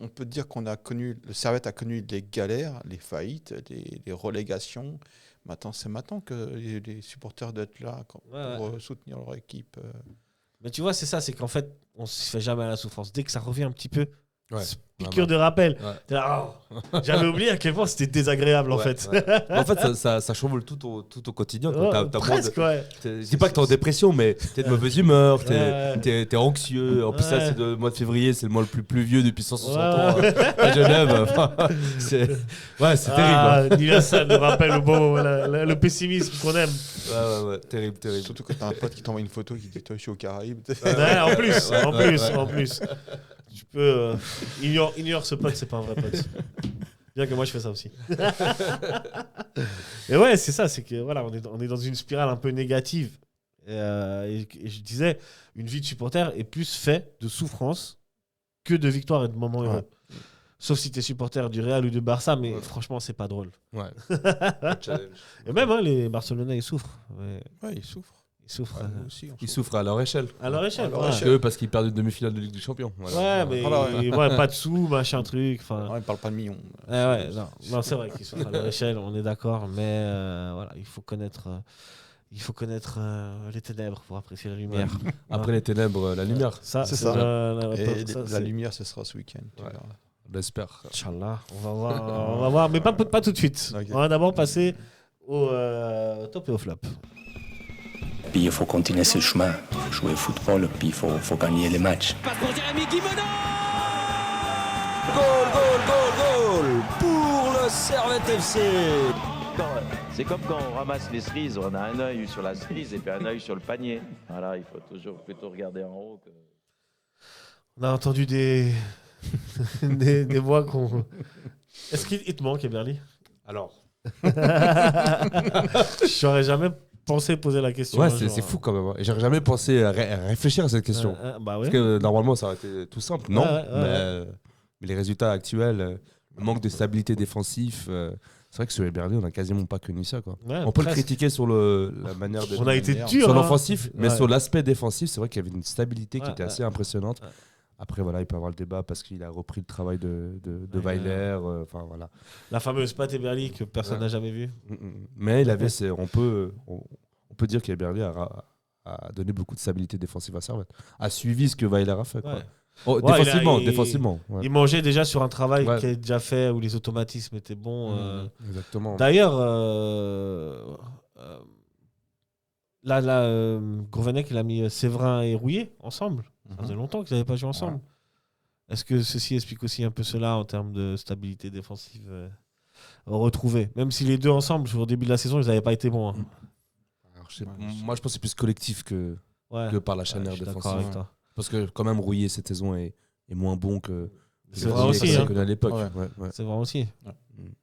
on peut dire le Servette a connu les galères, les faillites, les relégations. Maintenant, c'est maintenant que les supporters doivent être là pour soutenir leur équipe. mais tu vois, c'est ça, c'est qu'en fait, on se fait jamais à la souffrance. Dès que ça revient un petit peu, Ouais. piqûre de rappel. Ouais. T'es là, oh, j'avais oublié à quel point c'était désagréable en Ouais, fait. ouais. En fait, ça chamboule tout au quotidien. quoi. Ouais, T'as moins de- presque, ouais. Je dis pas que t'es en dépression, mais t'es de mauvaise humeur, t'es anxieux. En plus, ça, Ouais. c'est le mois de février, c'est le mois le plus pluvieux depuis 160 Ouais. ans à Genève. Enfin, c'est terrible. Ah, Nicolas, ça nous rappelle le pessimisme qu'on aime. Ouais, terrible. Surtout quand t'as un pote qui t'envoie une photo qui dit toi je suis aux Caraïbes. Ouais, en plus. ouais. Tu peux ignore ce pote, c'est pas un vrai pote. Bien que moi je fais ça aussi. Et ouais, c'est ça, c'est que voilà, on est dans une spirale un peu négative. Et je disais, une vie de supporter est plus faite de souffrance que de victoire et de moments heureux. Sauf si t'es supporter du Real ou du Barça, mais franchement, c'est pas drôle. Ouais. Et même les Barcelonais, ils souffrent. Ouais, ils souffrent. Ils souffrent Ouais, nous aussi, on Ils souffre. souffrent à leur échelle. à leur échelle. À leur ouais. échelle. Eux, parce qu'ils perdent une demi-finale de Ligue des Champions. Ouais, Voilà. mais Voilà, ouais. ouais, pas de sous, machin truc. Enfin, Ouais, ils parlent pas de millions. ouais, non, c'est vrai qu'ils sont à leur échelle, on est d'accord, mais voilà, il faut connaître les ténèbres pour apprécier la lumière. Après les ténèbres, la lumière. Ça, C'est ça. Et ça, la c'est- lumière, ce sera ce week-end. tu Ouais. verras. On l'espère. Inch'Allah, on va voir, mais pas tout de suite. Ok. On va d'abord passer au top et au flop. Puis il faut continuer ce chemin, jouer au football, puis il faut gagner les matchs. Passe pour Jérémy Guimeno. Goal pour le Servette FC. C'est comme quand on ramasse les cerises, on a un œil sur la cerise et puis un œil sur le panier. Voilà, il faut toujours plutôt regarder en haut. On a entendu des des voix qu'on... Est-ce qu'il te manque, Eberly? Alors. J'aurais jamais pensé poser la question. Ouais, un c'est jour. fou quand même. hein. Et j'aurais jamais pensé à réfléchir à cette question. Bah ouais. Parce que normalement, ça aurait été tout simple. Non, Ouais. mais les résultats actuels, le manque de stabilité défensif, c'est vrai que sur Eberly, on n'a quasiment pas connu ça. Quoi. Ouais, On peut le presque. critiquer sur la manière de On a été dur. sur hein. l'offensif, mais Ouais. sur l'aspect défensif, c'est vrai qu'il y avait une stabilité qui Ouais, était ouais. assez impressionnante. Ouais. Après, voilà, il peut y avoir le débat parce qu'il a repris le travail de Ouais, Weiler. Enfin, voilà. La fameuse patte Eberly que personne Ouais. n'a jamais vue. Mais il avait, on peut dire qu'Eberly a donné beaucoup de stabilité défensive à Servette. A suivi ce que Weiler a fait. Quoi. Ouais. Oh, Ouais, défensivement. Ouais. Il mangeait déjà sur un travail Ouais. qui est déjà fait, où les automatismes étaient bons. Exactement. D'ailleurs, Gourvenec, il a mis Séverin et Rouillet ensemble. Ça faisait longtemps qu'ils n'avaient pas joué ensemble. Est-ce que ceci explique aussi un peu cela en termes de stabilité défensive retrouvée? Même si les deux ensemble, au début de la saison, ils n'avaient pas été bons. Hein. Alors, moi, je pense que c'est plus collectif que par la charnière je suis d'accord défensive. avec toi. Parce que quand même, Rouillet, cette saison, est moins bon que C'est vrai aussi, qu'on hein. connaît à l'époque. Ouais. Ouais. C'est vrai aussi.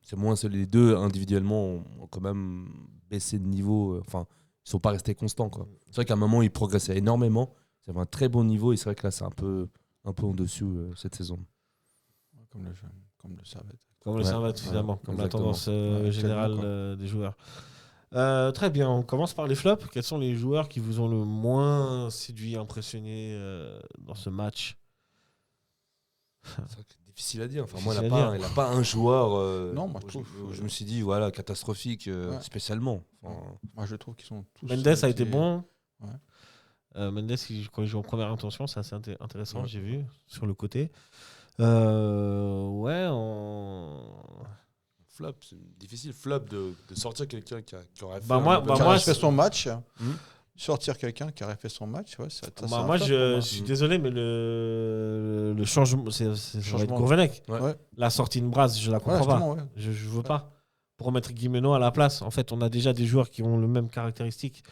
C'est moins les deux individuellement ont quand même baissé de niveau. Enfin, ils sont pas restés constants. Quoi. C'est vrai qu'à un moment, ils progressaient énormément. Ils avaient un très bon niveau. Et c'est vrai que là, c'est un peu en dessous cette saison. Comme le Servette. Comme le Servette, finalement. Comme la exactement. tendance Ouais, générale tellement, des joueurs. Très bien, on commence par les flops. Quels sont les joueurs qui vous ont le moins séduit, impressionné dans ce match? C'est vrai que c'est difficile à dire. Enfin, moi, il Difficile à n'a pas un joueur. Non, moi, je trouve. Je me suis dit, voilà, catastrophique, spécialement. Enfin, Moi, je trouve qu'ils sont tous. Mendes a été bon. Ouais. Mendes, quand il joue en première intention, c'est assez intéressant, j'ai vu, sur le côté. Flop, c'est difficile. Flop de sortir quelqu'un qui aurait fait. Moi, fait son match. Sortir quelqu'un qui aurait fait son match, moi, je suis désolé, mais le changement, ça va être Gourvenec. Ouais. La sortie de Braz, je la comprends pas. Ouais. Je veux pas. Pour remettre Guimeno à la place, en fait, on a déjà des joueurs qui ont les mêmes caractéristiques.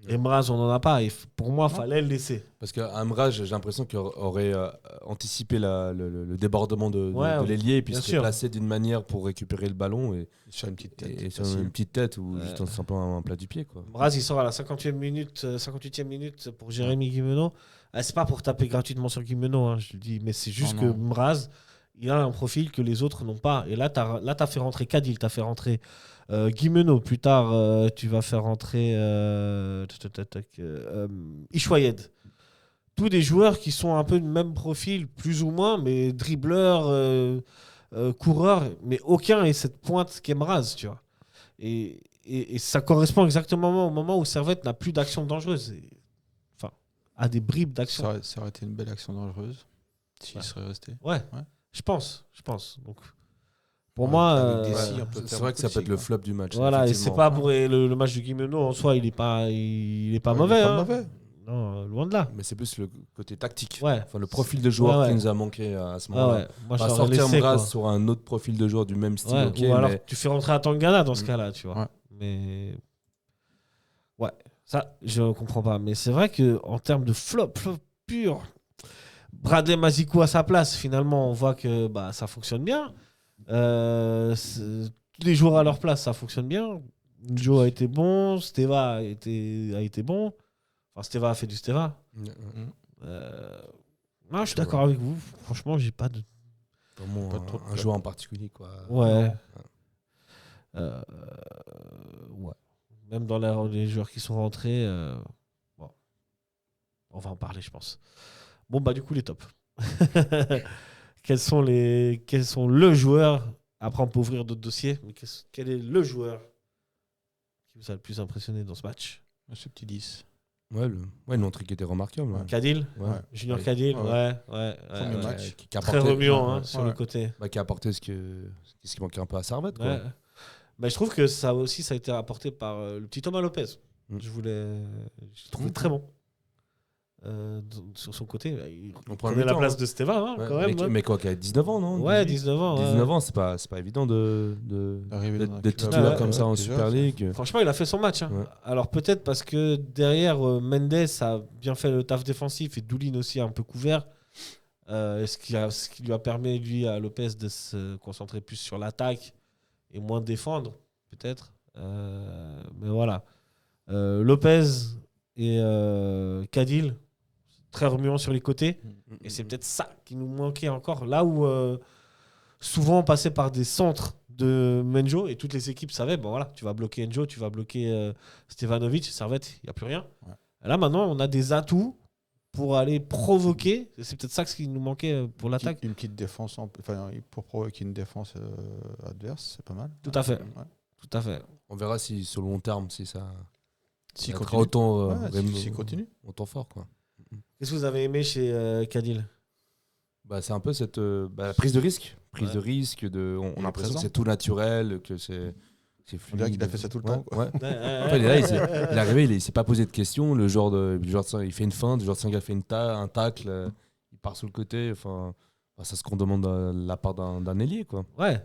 Et Mraz, on n'en a pas. Et pour moi, il fallait le laisser. Parce qu'un Mraz, j'ai l'impression qu'il aurait anticipé le débordement de l'ailier, puis se placé d'une manière pour récupérer le ballon. Et sur une petite tête. Et sur une petite tête ou juste simplement un plat du pied. Mraz, il sort à la 58e minute pour Jérémy Guimeno. C'est pas pour taper gratuitement sur Guimeno, hein, je le dis, mais c'est juste que Mraz, il a un profil que les autres n'ont pas. Et là, tu as fait rentrer Cadil, tu as fait rentrer Guimeno. Plus tard, tu vas faire rentrer Ishwayed. Tous des joueurs qui sont un peu du même profil, plus ou moins, mais dribbleurs, coureurs, mais aucun est cette pointe qu'est Mraz, tu vois. Et ça correspond exactement au moment où Servette n'a plus d'action dangereuse. Enfin, a des bribes d'action. Ça aurait été une belle action dangereuse s'il serait resté. Ouais. Je pense. Donc, pour moi, c'est vrai que ça peut être le flop du match. Voilà, et c'est pas pour le match de Guimeno en soi, il est pas mauvais. Il est pas mauvais. Non, loin de là. Mais c'est plus le côté tactique. Ouais. Enfin, le profil de joueur qui nous a manqué à ce moment-là. Moi, pas sortir Mraz sur un autre profil de joueur du même style. Ou alors tu fais rentrer à Tangana dans ce cas-là, tu vois. Mais ça, je comprends pas. Mais c'est vrai que en termes de flop pur. Bradley Mazikou à sa place, finalement, on voit que ça fonctionne bien. Tous les joueurs à leur place, ça fonctionne bien. Joe a été bon, Steva a été bon. Enfin, Steva a fait du Steva. Je suis d'accord avec vous. Franchement, j'ai pas de. Un joueur en particulier, quoi. Ouais. Même dans les joueurs qui sont rentrés, on va en parler, je pense. Bon, du coup, les tops. Quels sont le joueur? Après, on peut ouvrir d'autres dossiers. Mais quel est le joueur qui vous a le plus impressionné dans ce match? Ce petit 10. Une entrée qui était remarquable. Cadil, Junior Cadil, Premier match. Très remuant sur le côté. Qui a apporté ce qui manquait un peu à Servette. Je trouve que ça aussi, ça a été apporté par le petit Thomas Lopez. Je trouvais très bon. Sur son côté, il prenait la place de Steva, quand même. Mais quoi, qui a 19 ans, non? Ouais, 19 ans. 19 ans, c'est pas évident d'être titulaire comme ça en Super League. Franchement, il a fait son match. Alors peut-être parce que derrière, Mendes a bien fait le taf défensif et Doulin aussi a un peu couvert. Ce qui lui a permis, lui, à Lopez, de se concentrer plus sur l'attaque et moins défendre, peut-être. Mais voilà. Lopez et Cadil, très remuant sur les côtés. Et c'est peut-être ça qui nous manquait encore. Là où souvent on passait par des centres de Menjo et toutes les équipes savaient, tu vas bloquer Enjo, tu vas bloquer Stevanovic, Servette, il n'y a plus rien. Là maintenant, on a des atouts pour aller provoquer. C'est peut-être ça qui nous manquait pour l'attaque. Une petite défense, pour provoquer une défense adverse, c'est pas mal. Tout à fait. Tout à fait. On verra si sur le long terme, si ça... S'il continue. Continue. Autant fort, quoi. Qu'est-ce que vous avez aimé chez Cadil? C'est un peu cette prise de risque. De risque, on a l'impression que c'est tout naturel, que c'est fluide. On dirait qu'il a fait ça tout le temps. Ouais. Il est arrivé, il s'est pas posé de questions. Le genre il fait une feinte, le genre de Sengal fait un tacle, il part sur le côté. Enfin, c'est ce qu'on demande de la part d'un ailier, quoi. Ouais.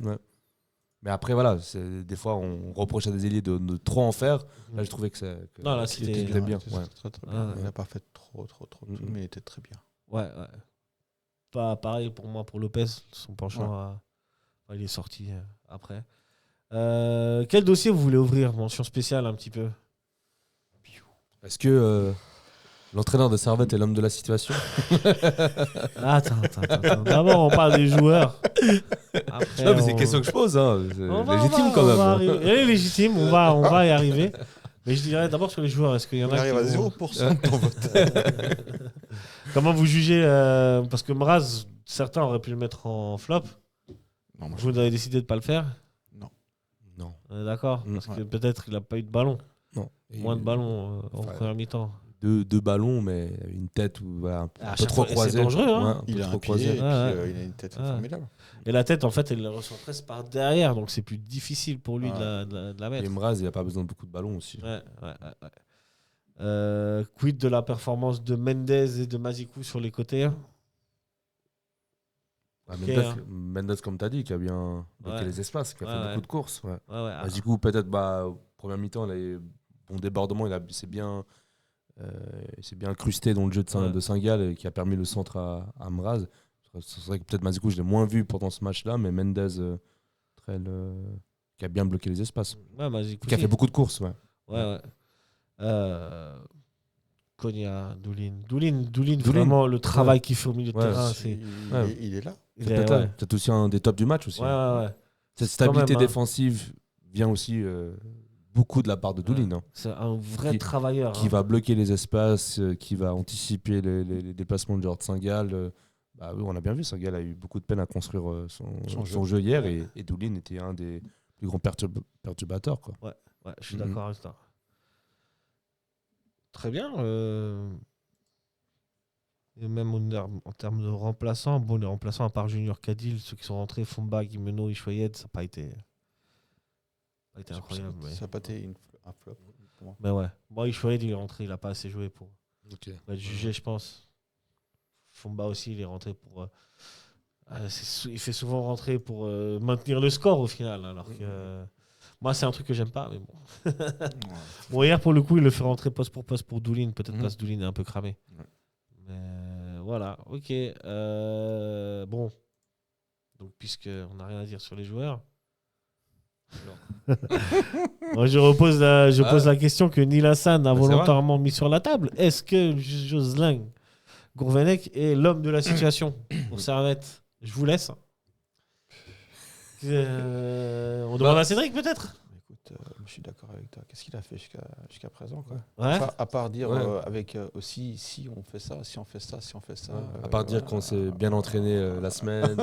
Mais après, voilà, des fois, on reproche à des ailiers de trop en faire. Là, je trouvais que c'était très bien. Très bien. Il n'a pas fait trop, mais il était très bien. Ouais. Pas pareil pour moi, pour Lopez, son penchant, il est sorti après. Quel dossier vous voulez ouvrir? Mention spéciale un petit peu. Est-ce que l'entraîneur de Servette est l'homme de la situation? Attends. D'abord, on parle des joueurs. Après, non, mais c'est une question que je pose. C'est légitime quand même. Elle est légitime, on va y arriver. Mais je dirais d'abord sur les joueurs. Est-ce qu'il y en a qui arrive à 0% de ton vote? Comment vous jugez parce que Mraz, certains auraient pu le mettre en flop. Non, moi, Vous avez décidé de pas le faire. Non. On est d'accord parce que peut-être il a pas eu de ballon. Non. Moins de ballons en enfin, première mi-temps. Deux ballons, mais une tête où, voilà, un À peu chaque trop fois, croisée. c'est dangereux, hein. Un peu il a trop un pied croisé. et puis, Ouais, ouais. il a une tête Ouais. formidable. Et la tête, en fait, elle le reçoit presque par derrière, donc c'est plus difficile pour lui Ouais. de la mettre. Et Mraz, il a pas besoin de beaucoup de ballons aussi. Ouais. Quid de la performance de Mendes et de Mazikou sur les côtés? Ah, Ok, Mendes, hein. Mendes, comme tu as dit, qui a bien bloqué Ouais. les espaces, qui a fait beaucoup de courses. Ouais. Ah. Du coup, peut-être, première mi-temps, il a eu bon débordement, il s'est bien incrusté dans le jeu de Saint-Gall et qui a permis le centre à Mraz. C'est vrai que peut-être Mazikou, je l'ai moins vu pendant ce match-là, mais Mendes, qui a bien bloqué les espaces. Ouais, Mazikou Qui a aussi. fait beaucoup de courses. Ouais. Konya, Doulin, vraiment le travail qu'il fait au milieu de terrain. Il est là. C'est peut-être aussi un des tops du match aussi. Ouais. Cette stabilité Quand même, défensive vient aussi beaucoup de la part de Doulin. Hein. C'est un vrai travailleur. Qui va bloquer les espaces, qui va anticiper les déplacements de Georges Saint-Gall. Oui, on a bien vu, Saint-Gall a eu beaucoup de peine à construire son jeu hier et Doulin était un des plus grands perturbateurs. Quoi. Ouais, je suis d'accord avec ça. Très bien. Et même en termes de remplaçants, les remplaçants à part Junior Cadil, ceux qui sont rentrés, Fomba, Guimeno, Ishoyed, ça n'a pas été incroyable. Ça n'a pas été un flop pour moi. Mais ouais. Bon, Ishoyed, il est rentré, il n'a pas assez joué pour être jugé, je pense. Fomba aussi, il est rentré pour. Il fait souvent rentrer pour maintenir le score au final, alors que. Moi, c'est un truc que j'aime pas, mais bon. Bon, hier, pour le coup, il le fait rentrer poste pour Doulin. Peut-être parce que Doulin est un peu cramé. Mais voilà, ok. Bon. Donc, puisqu'on n'a rien à dire sur les joueurs. Moi, je pose la question que Neil Hassan a volontairement mis sur la table. Est-ce que Jocelyn Gourvenec est l'homme de la situation pour Servette? Je vous laisse. On demande à Cédric peut-être. Écoute, je suis d'accord avec toi. Qu'est-ce qu'il a fait jusqu'à présent quoi. Ouais. À part dire avec aussi si on fait ça, si on fait ça, si on fait ça. À part dire qu'on s'est bien entraîné la semaine,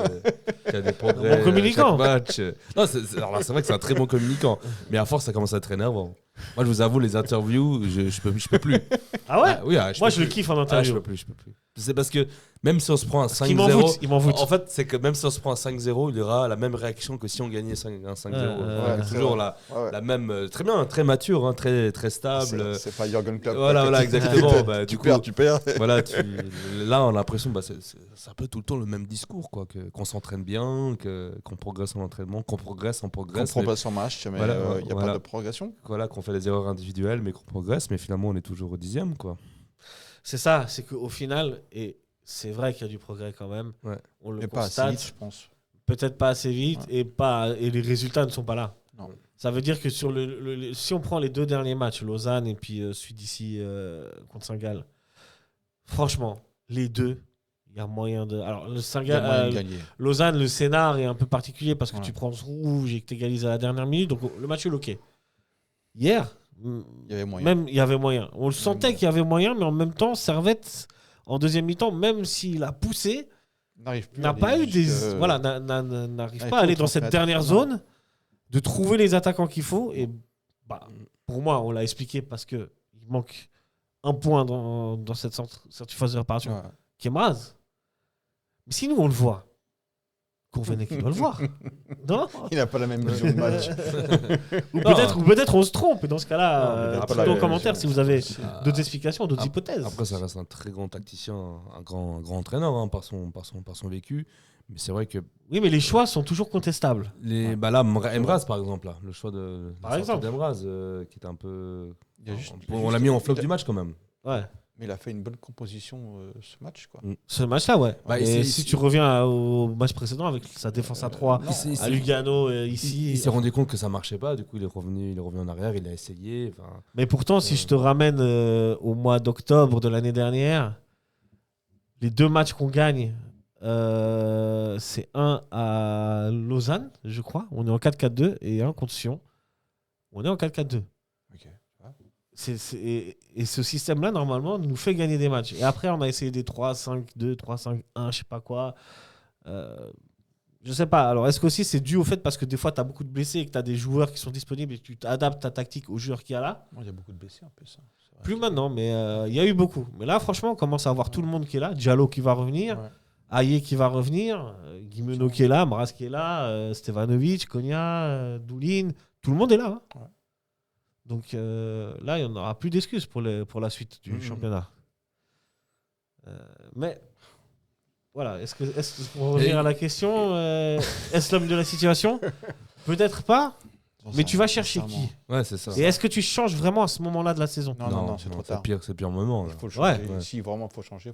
qu'il y a des progrès. Bon communicant. Chaque match. Non, alors là, c'est vrai que c'est un très bon communicant, mais à force ça commence à être énervant. Moi, je vous avoue, les interviews, je peux plus. Ah ouais. Oui, moi, je le kiffe en interview. Je peux plus. C'est parce que même si on se prend un 5-0, il m'en fout. En fait, c'est que même si on se prend un 5-0, il y aura la même réaction que si on gagnait un 5-0. Toujours la même, très bien, très mature, hein, très stable. C'est pas Jürgen Klopp. Voilà, exactement. Tu perds. Voilà, là, on a l'impression, c'est un peu tout le temps le même discours, quoi, qu'on s'entraîne bien, qu'on progresse en entraînement, qu'on progresse. Qu'on progresse en match, mais il n'y a pas de progression. Voilà, qu'on fait des erreurs individuelles, mais qu'on progresse, mais finalement, on est toujours au 10e, quoi. C'est ça, c'est qu'au final, et c'est vrai qu'il y a du progrès quand même, on le constate. Pas assez vite, je pense. Peut-être pas assez vite et les résultats ne sont pas là. Non. Ça veut dire que sur si on prend les deux derniers matchs, Lausanne et puis celui d'ici contre Saint-Gall, franchement, les deux, il y a moyen de. Alors, le Saint-Gall, Lausanne, le scénar est un peu particulier parce que tu prends ce rouge et que tu égalises à la dernière minute, donc le match est OK. Hier, il y avait moyen. On le sentait qu'il y avait moyen, mais en même temps, Servette, en deuxième mi-temps, même s'il a poussé, n'arrive pas à aller dans cette dernière zone, de trouver les attaquants qu'il faut. Et pour moi, on l'a expliqué parce qu'il manque un point dans cette phase de réparation, qui est Mraz. Mais si nous, on le voit, Gourvenec, il doit le voir. Non, il n'a pas la même vision de match. ou peut-être on se trompe. Et dans ce cas-là, dites-le en commentaire si vous avez d'autres explications, d'autres hypothèses. Après, ça reste un très grand tacticien, un grand entraîneur hein, par son vécu. Mais c'est vrai que. Oui, mais les choix sont toujours contestables. Là, Mraz, par exemple, là, le choix d'Emraz, qui était un peu. On l'a mis en flop du match quand même. Ouais. Mais il a fait une bonne composition ce match. Quoi. Ce match-là, ouais. Et si tu reviens au match précédent avec sa défense à 3, à Lugano, ici. Il s'est rendu compte que ça marchait pas, du coup il est revenu en arrière, il a essayé. Mais pourtant, si je te ramène au mois d'octobre de l'année dernière, les deux matchs qu'on gagne, c'est un à Lausanne, je crois. On est en 4-4-2 et un contre Sion. On est en 4-4-2. Et ce système-là, normalement, nous fait gagner des matchs. Et après, on a essayé des 3-5-2, 3-5-1, je sais pas quoi. Je sais pas. Alors, est-ce qu'aussi c'est dû au fait parce que des fois, tu as beaucoup de blessés et que tu as des joueurs qui sont disponibles et que tu adaptes ta tactique aux joueurs qu'il y a là? Il y a beaucoup de blessés en plus. Hein. Plus maintenant, mais il y a eu beaucoup. Mais là, franchement, on commence à voir tout le monde qui est là. Diallo qui va revenir, Aye qui va revenir, Guimeno qui est là, Mraz qui est là, Stevanovic, Konya, Doulin. Tout le monde est là. Hein. Ouais. Donc là, il n'y en aura plus d'excuses pour la suite du championnat. Mais voilà, pour revenir à la question, est-ce l'homme de la situation? Peut-être pas, mais tu vas chercher qui? Ouais, c'est ça. Et est-ce que tu changes vraiment à ce moment-là de la saison? Non, c'est trop tard. C'est pire moment. Là. Il faut le changer. Si vraiment il faut changer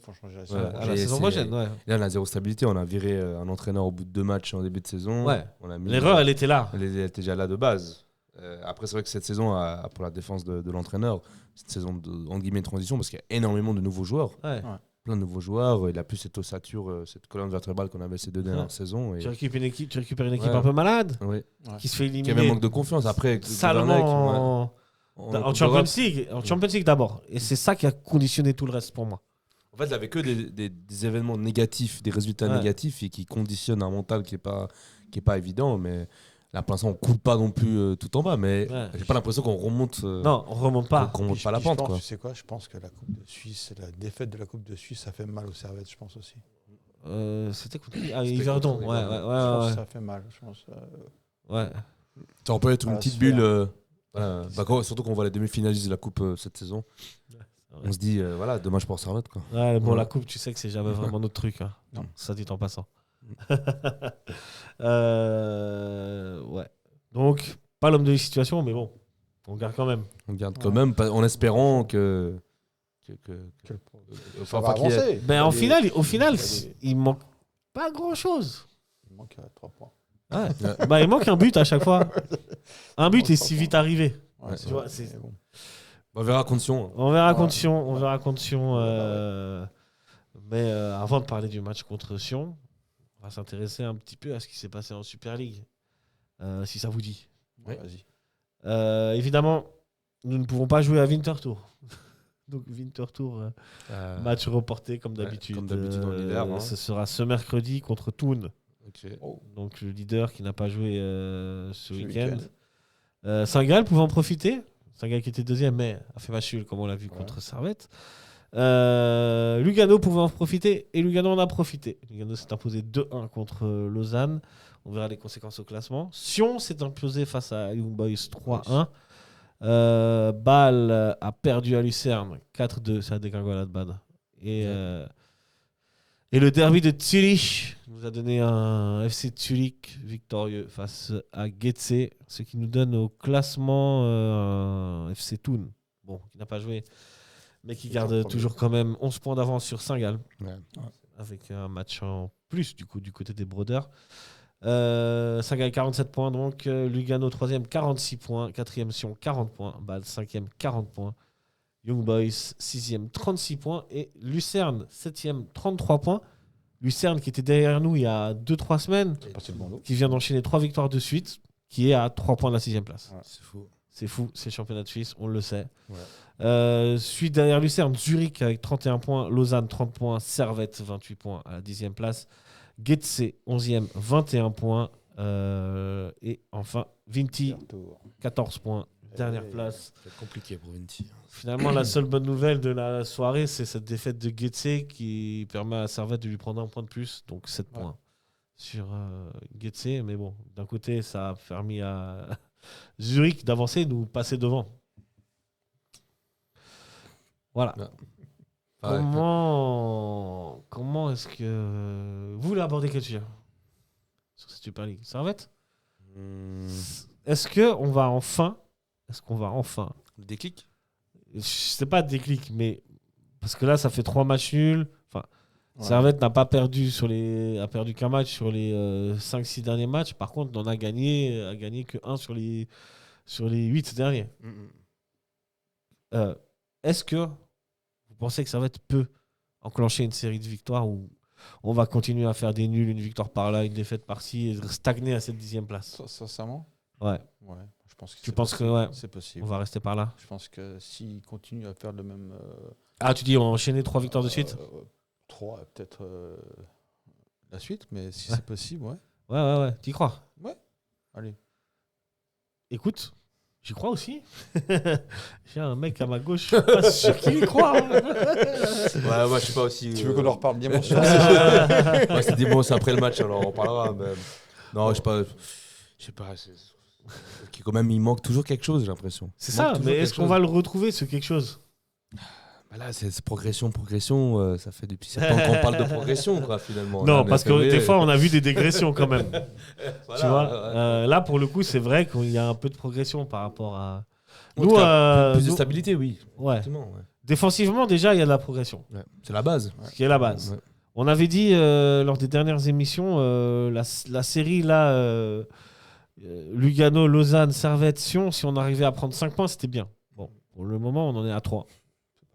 à la saison prochaine. Ouais. Là, on a zéro stabilité. On a viré un entraîneur au bout de 2 matchs en début de saison. Ouais. Mis l'erreur, elle était là. Elle était déjà là de base. Après, c'est vrai que cette saison, pour la défense de l'entraîneur, c'est une saison de, entre guillemets, transition parce qu'il y a énormément de nouveaux joueurs. Ouais. Plein de nouveaux joueurs. Il a plus cette ossature, cette colonne vertébrale qu'on avait ces 2 dernières saisons. Et... Tu récupères une équipe un peu malade, qui se fait éliminer. Qui avait un manque de confiance. Après, salement en Champions League. En Champions League d'abord. Et c'est ça qui a conditionné tout le reste pour moi. En fait, il n'avait que des événements négatifs, des résultats négatifs et qui conditionnent un mental qui est pas évident. Mais là, pour l'instant, on coule pas non plus tout en bas. Mais j'ai pas l'impression qu'on remonte. Non, on remonte pas. Qu'on remonte pas la pente. Tu sais quoi? Je pense que la Coupe de Suisse, la défaite de la Coupe de Suisse, ça fait mal aux Servettes, je pense aussi. C'était contre Yverdon. Ouais. Je pense que ça fait mal. Je pense. Ouais. Ça peut être une petite bulle. Surtout qu'on voit les demi-finalistes de la Coupe cette saison. On se dit, dommage pour Servette. Quoi. Ouais, bon, la Coupe, tu sais que c'est jamais vraiment notre truc. Hein. Non. Ça dit en passant. Ouais. Donc, pas l'homme de la situation, mais bon, on garde quand même. On garde quand même, en espérant que ça va avancer. Ben, au final, il manque pas grand-chose. Il manque 3 points. Ouais. Il manque un but à chaque fois. Un but est si vite arrivé. Ouais, tu vois, bon. On verra contre Sion. On verra contre Sion. Mais avant de parler du match contre Sion, on va s'intéresser un petit peu à ce qui s'est passé en Super League. Si ça vous dit. Ouais, vas-y. Évidemment, nous ne pouvons pas jouer à Winterthur. Donc Winterthur, match reporté comme d'habitude. Comme d'habitude dans l'hiver. Ce sera ce mercredi contre Thun. Okay. Donc le leader qui n'a pas joué ce week-end. Saint-Gall pouvait en profiter. Saint-Gall qui était deuxième, mais a fait match nul comme on l'a vu contre Servette. Lugano pouvait en profiter et Lugano en a profité. Lugano s'est imposé 2-1 contre Lausanne. On verra les conséquences au classement. Sion s'est imposé face à Young Boys 3-1. Bâle a perdu à Lucerne 4-2. C'est la dégringolade bad. Et le derby de Zurich nous a donné un FC Zurich victorieux face à Getse, ce qui nous donne au classement un FC Thun, qui n'a pas joué, mais qui garde toujours quand même 11 points d'avance sur Saint-Gall, avec un match en plus du côté des Brodeurs. Saint-Gall 47 points, donc Lugano 3e 46 points, 4e Sion 40 points, Bâle 5e 40 points. Young Boys 6e 36 points et Lucerne 7e 33 points. Lucerne qui était derrière nous il y a 2-3 semaines, qui vient d'enchaîner 3 victoires de suite, qui est à 3 points de la 6e place. Ouais. C'est fou, c'est le championnat de Suisse, on le sait. Ouais. Suite derrière Lucerne, Zurich avec 31 points, Lausanne 30 points, Servette 28 points à la 10e place, Getse 11e 21 points et enfin Vinti 14 points. Dernière place. C'est compliqué pour Vinti. Finalement, la seule bonne nouvelle de la soirée, c'est cette défaite de Getse qui permet à Servette de lui prendre 1 point de plus, donc 7 points sur Getse. Mais bon, d'un côté, ça a permis à Zurich d'avancer et nous passer devant. Voilà. Comment est-ce que vous voulez aborder quel sujet sur cette Super League? Servette? Est-ce qu'on va enfin le déclic? C'est pas déclic, mais parce que là ça fait 3 matchs nuls. Enfin, Servette n'a pas perdu a perdu qu'un match sur les 5-6 derniers matchs. Par contre, on a gagné que 1 sur les 8 derniers. Est-ce que vous pensez que Servette peut enclencher une série de victoires où on va continuer à faire des nuls, une victoire par là, une défaite par-ci et stagner à cette 10e place? Sincèrement? Ouais. Je pense que tu penses que c'est possible. On va rester par là? Je pense que s'il continue à faire le même. Tu dis enchaîner 3 victoires de suite? 3, peut-être. la suite, mais si c'est possible, ouais. Ouais. T'y crois? Ouais. Allez. Écoute, j'y crois aussi. J'ai un mec à ma gauche, je suis pas sûr qu'il y croit. Ouais, moi je suis pas aussi. Tu veux qu'on en reparle dimanche soir? Ouais, c'est dimanche après le match, alors on parlera. Mais... Non, je sais pas. Quand même, il manque toujours quelque chose, j'ai l'impression. C'est ça, mais est-ce qu'on va le retrouver, ce quelque chose? Bah là, c'est progression. Ça fait depuis septembre qu'on parle de progression, quoi, finalement. Non, là, parce que des fois, on a vu des dégressions quand même. Voilà, tu vois, là, pour le coup, c'est vrai qu'il y a un peu de progression par rapport à. Nous, plus de stabilité, oui. Ouais. Ouais. Défensivement, déjà, il y a de la progression. Ouais. C'est la base. Ce qui est la base. Ouais. On avait dit lors des dernières émissions, la série là, Lugano, Lausanne, Servette, Sion, si on arrivait à prendre 5 points, c'était bien. Bon, pour le moment, on en est à 3.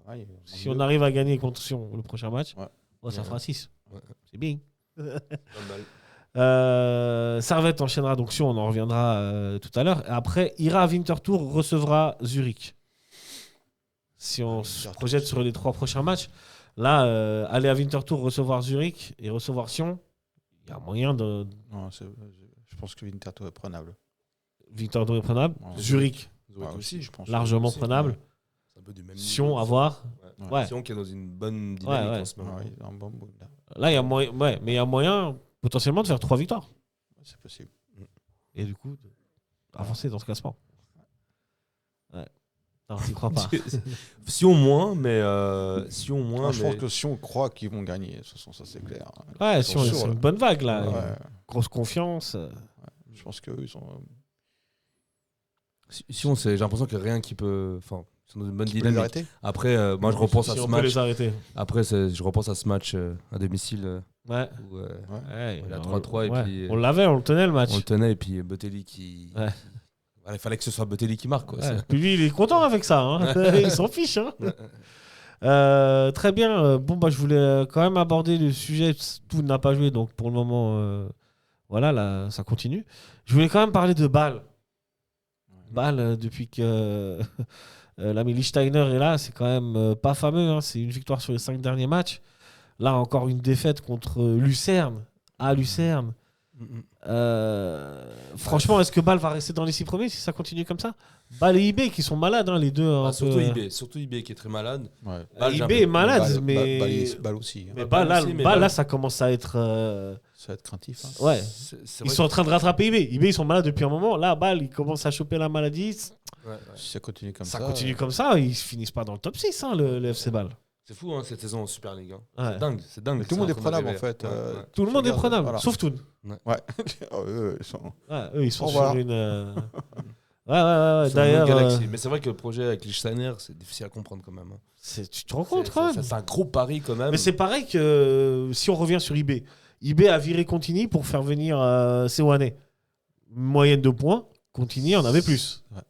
Ouais, si on arrive à gagner contre Sion le prochain match, ça fera 6. Ouais. C'est bien. Servette enchaînera donc Sion, on en reviendra tout à l'heure. Après, ira à Winterthur, recevra Zurich. Si on se projette sur les 3 prochains matchs, là, aller à Winterthur, recevoir Zurich et recevoir Sion, il y a moyen de. Non, je pense que Winterthur est prenable. Winterthur est prenable. Ouais. Zurich aussi, je pense. Largement aussi, prenable. Ouais. C'est un peu du même Sion niveau, à voir. Ouais. Sion qui est dans une bonne dynamique en ce moment. Ouais, il est en bon mood, là. Là, il y a moyen, mais il y a moyen potentiellement de faire 3 victoires. C'est possible. Et du coup, avancer dans ce classement. Ouais. Non, tu crois pas. Sion moins, mais Sion moins. Je pense que si on croit qu'ils vont gagner, de toute façon, ça c'est clair. Ouais, Sion, c'est une bonne vague là. Ouais. Grosse confiance. Ouais. Je pense qu'eux, ils sont. Sion, j'ai l'impression que rien qui peut. Enfin, ils sont dans une bonne dynamique. Après, moi, je Non, repense si à ce on match. peut les arrêter. Après, je repense à ce match à domicile. Ouais. Où, Ouais, il a 3-3 ouais. et puis. On l'avait, on le tenait le match. On le tenait et puis Botelli qui. Ouais. Il fallait que ce soit Botelli qui marque. Quoi. Ouais. Puis lui, il est content avec ça. Hein. Il s'en fiche. Hein. Très bien. Bon, bah, je voulais quand même aborder le sujet. Tout n'a pas joué, donc pour le moment, voilà, là, ça continue. Je voulais quand même parler de Bâle. Bâle, depuis que l'ami Lichtsteiner est là, c'est quand même pas fameux. Hein. C'est une victoire sur les 5 derniers matchs. Là, encore une défaite contre Lucerne. À Lucerne. Franchement, est-ce que Bâle va rester dans les 6 premiers si ça continue comme ça? Bâle et IB qui sont malades, hein, les deux. Surtout IB qui est très malade. Ouais. IB est malade, mais. Bâle aussi. Mais Bâle, là, ça commence à être. Ça va être craintif. Hein. Ouais. Ils sont en train de rattraper IB. IB, ils sont malades depuis un moment. Là, Bâle, ils commencent à choper la maladie. Si ça continue comme ça. Ça continue comme ça, ils finissent pas dans le top 6, hein, le FC Bâle. C'est fou, hein, cette saison en Super League. Hein. Ouais. C'est dingue. Mais tout le monde est prenable, en fait. Tout le monde est prenable, voilà. sauf Toon. Ouais. Eux, ils sont sur une. Ouais. D'ailleurs. Mais c'est vrai que le projet avec Lichtsteiner, c'est difficile à comprendre quand même. Hein. Tu te rends compte quand même? C'est un gros pari quand même. Mais c'est pareil que si on revient sur IB. IB a viré Contini pour faire venir Sewane. Moyenne de points, Contini en avait plus. Ouais.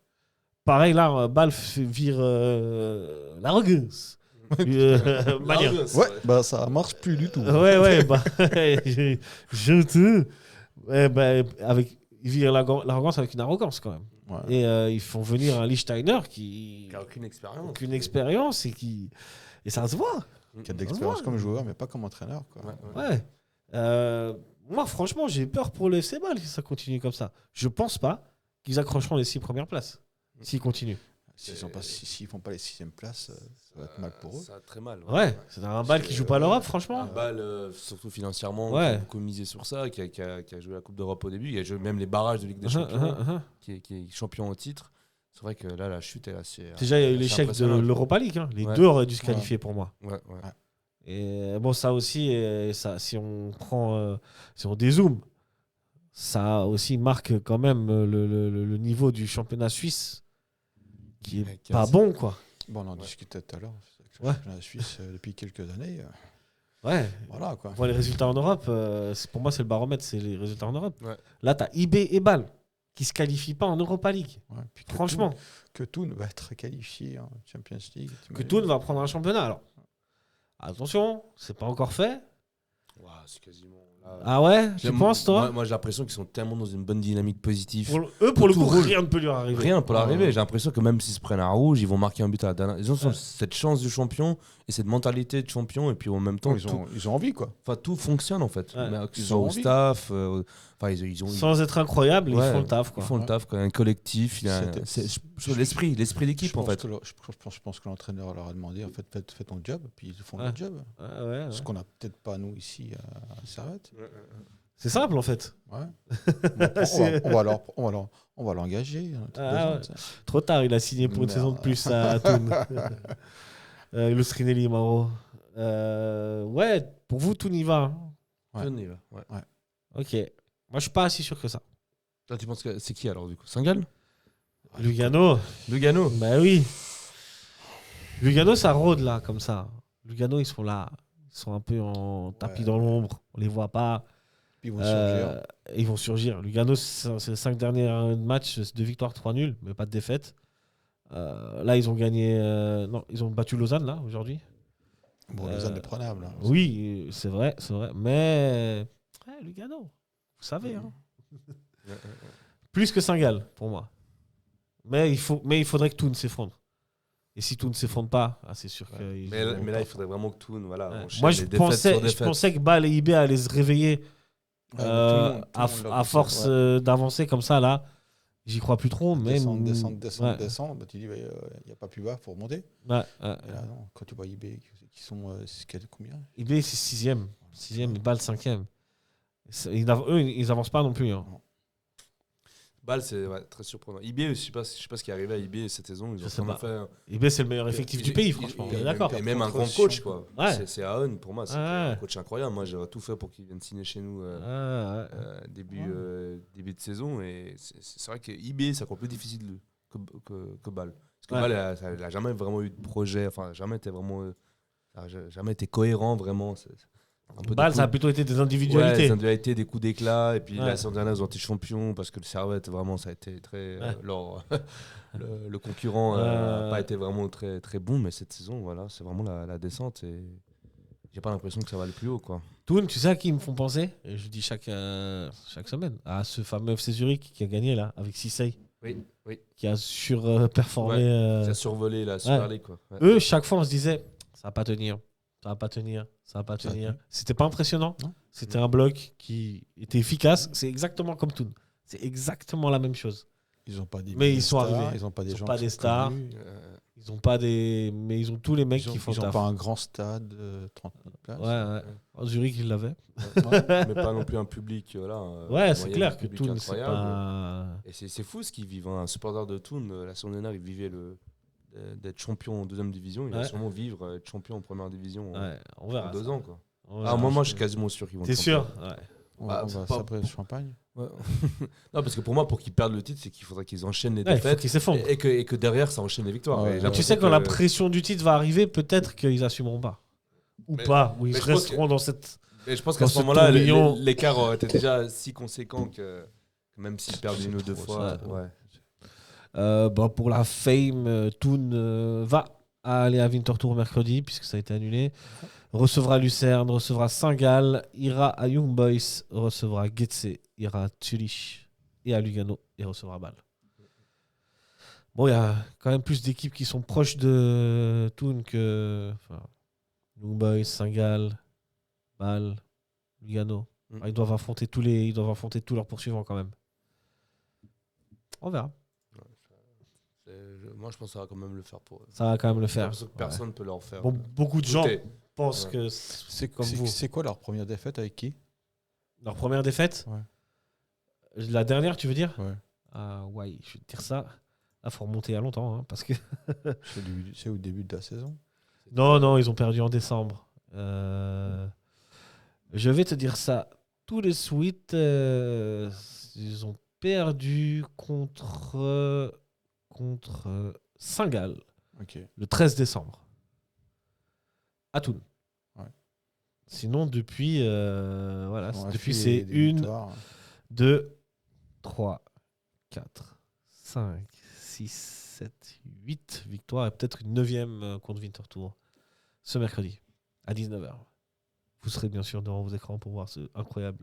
Pareil là, Bâle vire Largues. Ouais, bah ça marche plus du tout. Ouais, bah je te. Ouais, bah, ils virent l'arrogance avec une arrogance quand même. Ouais. Et ils font venir un Lichtsteiner qui n'a aucune expérience. Aucune expérience et ça se voit. Qui a de l'expérience comme joueur, mais pas comme entraîneur. Quoi. Ouais. Moi, franchement, j'ai peur pour le FC Bâle si ça continue comme ça. Je pense pas qu'ils accrocheront les 6 premières places s'ils continuent. S'ils font pas les 6e places, ça va être mal pour eux. Ça va très mal. Ouais, c'est un Bâle qui joue pas l'Europe, franchement. Un Bâle, surtout financièrement, qui Ouais. a beaucoup misé sur ça, qui a joué la Coupe d'Europe au début, il a joué même les barrages de Ligue des Champions, qui est champion au titre. C'est vrai que là, la chute est assez. Déjà, il y a eu l'échec de l'Europa League. Hein. Les deux auraient dû se qualifier pour moi. Ouais. Et bon, ça aussi, ça, si on dézoome, ça aussi marque quand même le niveau du championnat suisse qui est pas bon, quoi. Bon, on en discutait tout à l'heure. Le Ouais. championnat suisse, depuis quelques années. Ouais. Voilà, quoi. Bon, les résultats en Europe, pour moi, c'est le baromètre, c'est les résultats en Europe. Ouais. Là, tu as IB et Bâle qui se qualifient pas en Europa League. Ouais, puis Franchement. Que Thun va être qualifié en Champions League. Que Thun va prendre un championnat. Alors, attention, c'est pas encore fait. C'est quasiment. Ah ouais, tu penses, toi? Moi, j'ai l'impression qu'ils sont tellement dans une bonne dynamique positive. Pour le coup, rouge. rien ne peut leur arriver. Rien peut leur arriver. J'ai l'impression que même s'ils se prennent un rouge, ils vont marquer un but à la dernière. Ils ont cette chance du champion et cette mentalité de champion. Et puis en même temps, ils ont envie, quoi. Enfin, tout fonctionne en fait. Ouais. Ils ont au staff. Ils ont, sans être incroyables, ils font le taf, quoi. Ils font le taf, quoi. Un collectif. L'esprit d'équipe, en fait. Je pense que l'entraîneur leur a demandé, en fait, faites ton job. Puis ils font leur job. Ce qu'on n'a peut-être pas, nous, ici, à Servette. C'est simple, en fait. Ouais. On va l'engager. Trop tard, il a signé pour une saison de plus à Thun. Le Strinelli, Mauro. Ouais, pour vous, Thun y va. Thun y va, ouais. Ok. Moi, je suis pas si sûr que ça. Là, tu penses que c'est qui alors, du coup? Saint-Gall? Lugano. Bah oui. Lugano, ça rôde là, comme ça. Lugano, ils sont là. Ils sont un peu en tapis dans l'ombre. On les voit pas. Ils vont surgir. Ils vont surgir. Lugano, c'est les 5 derniers matchs, 2 victoires, 3 nuls, mais pas de défaite. Là, ils ont gagné. Non, ils ont battu Lausanne, là, aujourd'hui. Bon, Lausanne est prenable. Hein. Oui, c'est vrai. Mais. Lugano, vous savez. Hein. Plus que Saint-Gall, pour moi. Mais il faudrait que Thun s'effondre. Et si Thun ne s'effondre pas, c'est sûr que. Mais là, il faudrait vraiment que Thun. Voilà, moi, je pensais que Bâle et IB allaient se réveiller. À force d'avancer comme ça, là, j'y crois plus trop. Descendre. Bah, tu dis, il n'y a pas plus bas, il faut remonter. Et là, non, quand tu vois IB, qui sont combien? IB, c'est 6ème. 6ème et Bâle 5ème. Eux, ils n'avancent pas non plus. Hein. Bâle, c'est très surprenant. IB, je ne sais pas ce qui est arrivé à IB cette saison. Ils ont fait. IB, c'est le meilleur effectif du pays, franchement. D'accord. Et même un grand coach, quoi. C'est Aon, pour moi, c'est un coach incroyable. Moi, j'aurais tout fait pour qu'il vienne signer chez nous début de saison. Et c'est vrai que IB, c'est encore plus difficile que Bâle. Parce que Bâle, il n'a jamais vraiment eu de projet. Enfin, jamais été cohérent, vraiment. Bâle, ça a plutôt été des individualités. Des individualités, des coups d'éclat. Et puis la saison dernière, ils ont été champions parce que le Servette, vraiment, ça a été très. Le concurrent n'a pas été vraiment très, très bon. Mais cette saison, voilà, c'est vraiment la descente. Et j'ai pas l'impression que ça va aller plus haut, quoi. Thun, tu sais à qui ils me font penser? Et je dis chaque semaine. À ce fameux FC Zurich qui a gagné, là, avec Sissay. Oui. Qui a surperformé. Qui a survolé la Super League, quoi. Eux, chaque fois, on se disait, ça va pas tenir. C'était pas impressionnant. Non. C'était un bloc qui était efficace. C'est exactement comme Thun. C'est exactement la même chose. Ils ont pas des mais ils sont arrivés. Ils ont pas des gens pas des stars. Ils ont pas des. Mais ils ont tous les mecs qui font. Ils ont pas un grand stade, 30 000 places. Ouais. En Zurich, ils l'avaient. Mais pas non plus un public. C'est clair que Thun, c'est pas. Et c'est fou ce qu'ils vivent. Un supporter de Thun, la saison dernière, il vivait d'être champion en 2e division. Il va sûrement vivre être champion en 1re division on verra en 2 ans, quoi. Moi, je suis quasiment sûr qu'ils vont. T'es sûr? On va s'appeler Champagne. Non, parce que pour moi, pour qu'ils perdent le titre, c'est qu'il faudrait qu'ils enchaînent les défaites qu'ils s'effondrent. et que derrière, ça enchaîne les victoires. Tu sais, quand la pression du titre va arriver, peut-être qu'ils assumeront pas. Ou ils resteront dans cette. Mais je pense qu'à ce moment-là, l'écart était déjà si conséquent que même s'ils perdent une ou deux fois. Pour la fame, Thun va aller à Winterthur mercredi, puisque ça a été annulé. Recevra Lucerne, recevra Saint-Gall, ira à Young Boys, recevra Getse, ira à Zurich et à Lugano et recevra Bâle. Bon, il y a quand même plus d'équipes qui sont proches de Thun que Young Boys, Saint-Gall, Bâle, Lugano. Ils doivent affronter tous leurs poursuivants quand même. On verra. Moi, je pense que ça va quand même le faire pour eux. Ça va quand même le faire. Personne ne peut leur faire. Bon, beaucoup de gens pensent que c'est comme vous. C'est quoi leur première défaite avec qui? Leur première défaite? La dernière, tu veux dire? Ouais. Je vais te dire ça. Là, il faut remonter à longtemps. Hein, parce que c'est au début de la saison? Non, ils ont perdu en décembre. Je vais te dire ça tout de suite. Ils ont perdu contre Saint-Gall le 13 décembre à Thun. Sinon, depuis, depuis c'est 1, 2, 3, 4, 5, 6, 7, 8 victoires et peut-être une 9e contre Winterthur ce mercredi à 19h. vous serez bien sûr devant vos écrans pour voir ce incroyable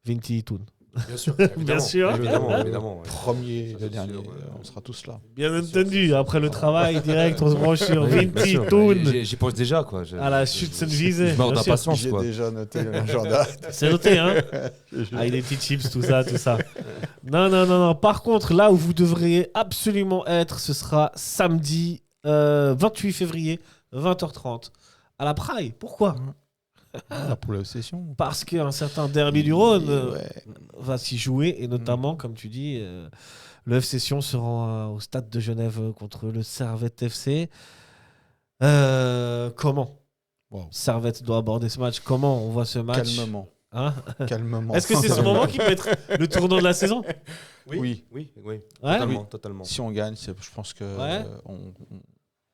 Vinti Toon. Bien sûr, Bien sûr. évidemment. Premier, Ça, le c'est dernier, sûr, ouais. on sera tous là. Bien entendu, après le travail, direct, on se branche sur Oui, bien Vinti sûr. Toon J'y pense déjà, quoi. à la Schützenwiese. Je meurs bien sûr. d'impatience, J'ai quoi. déjà noté l'agenda. C'est noté, hein. Avec des petits chips, tout ça. Non. Par contre, là où vous devriez absolument être, ce sera samedi 28 février, 20h30, à la Praille. Pourquoi ? Pour la session. Parce qu'un certain derby du Rhône Ouais. va s'y jouer, et notamment, comme tu dis, le FC Sion se rend au stade de Genève contre le Servette FC. Comment Servette doit aborder ce match. Comment on voit ce match ? Calmement. Hein Calmement. Est-ce que c'est ce moment qui peut être le tournant de la saison ? Oui. Oui. Ouais. Totalement. Si on gagne, je pense que Ouais.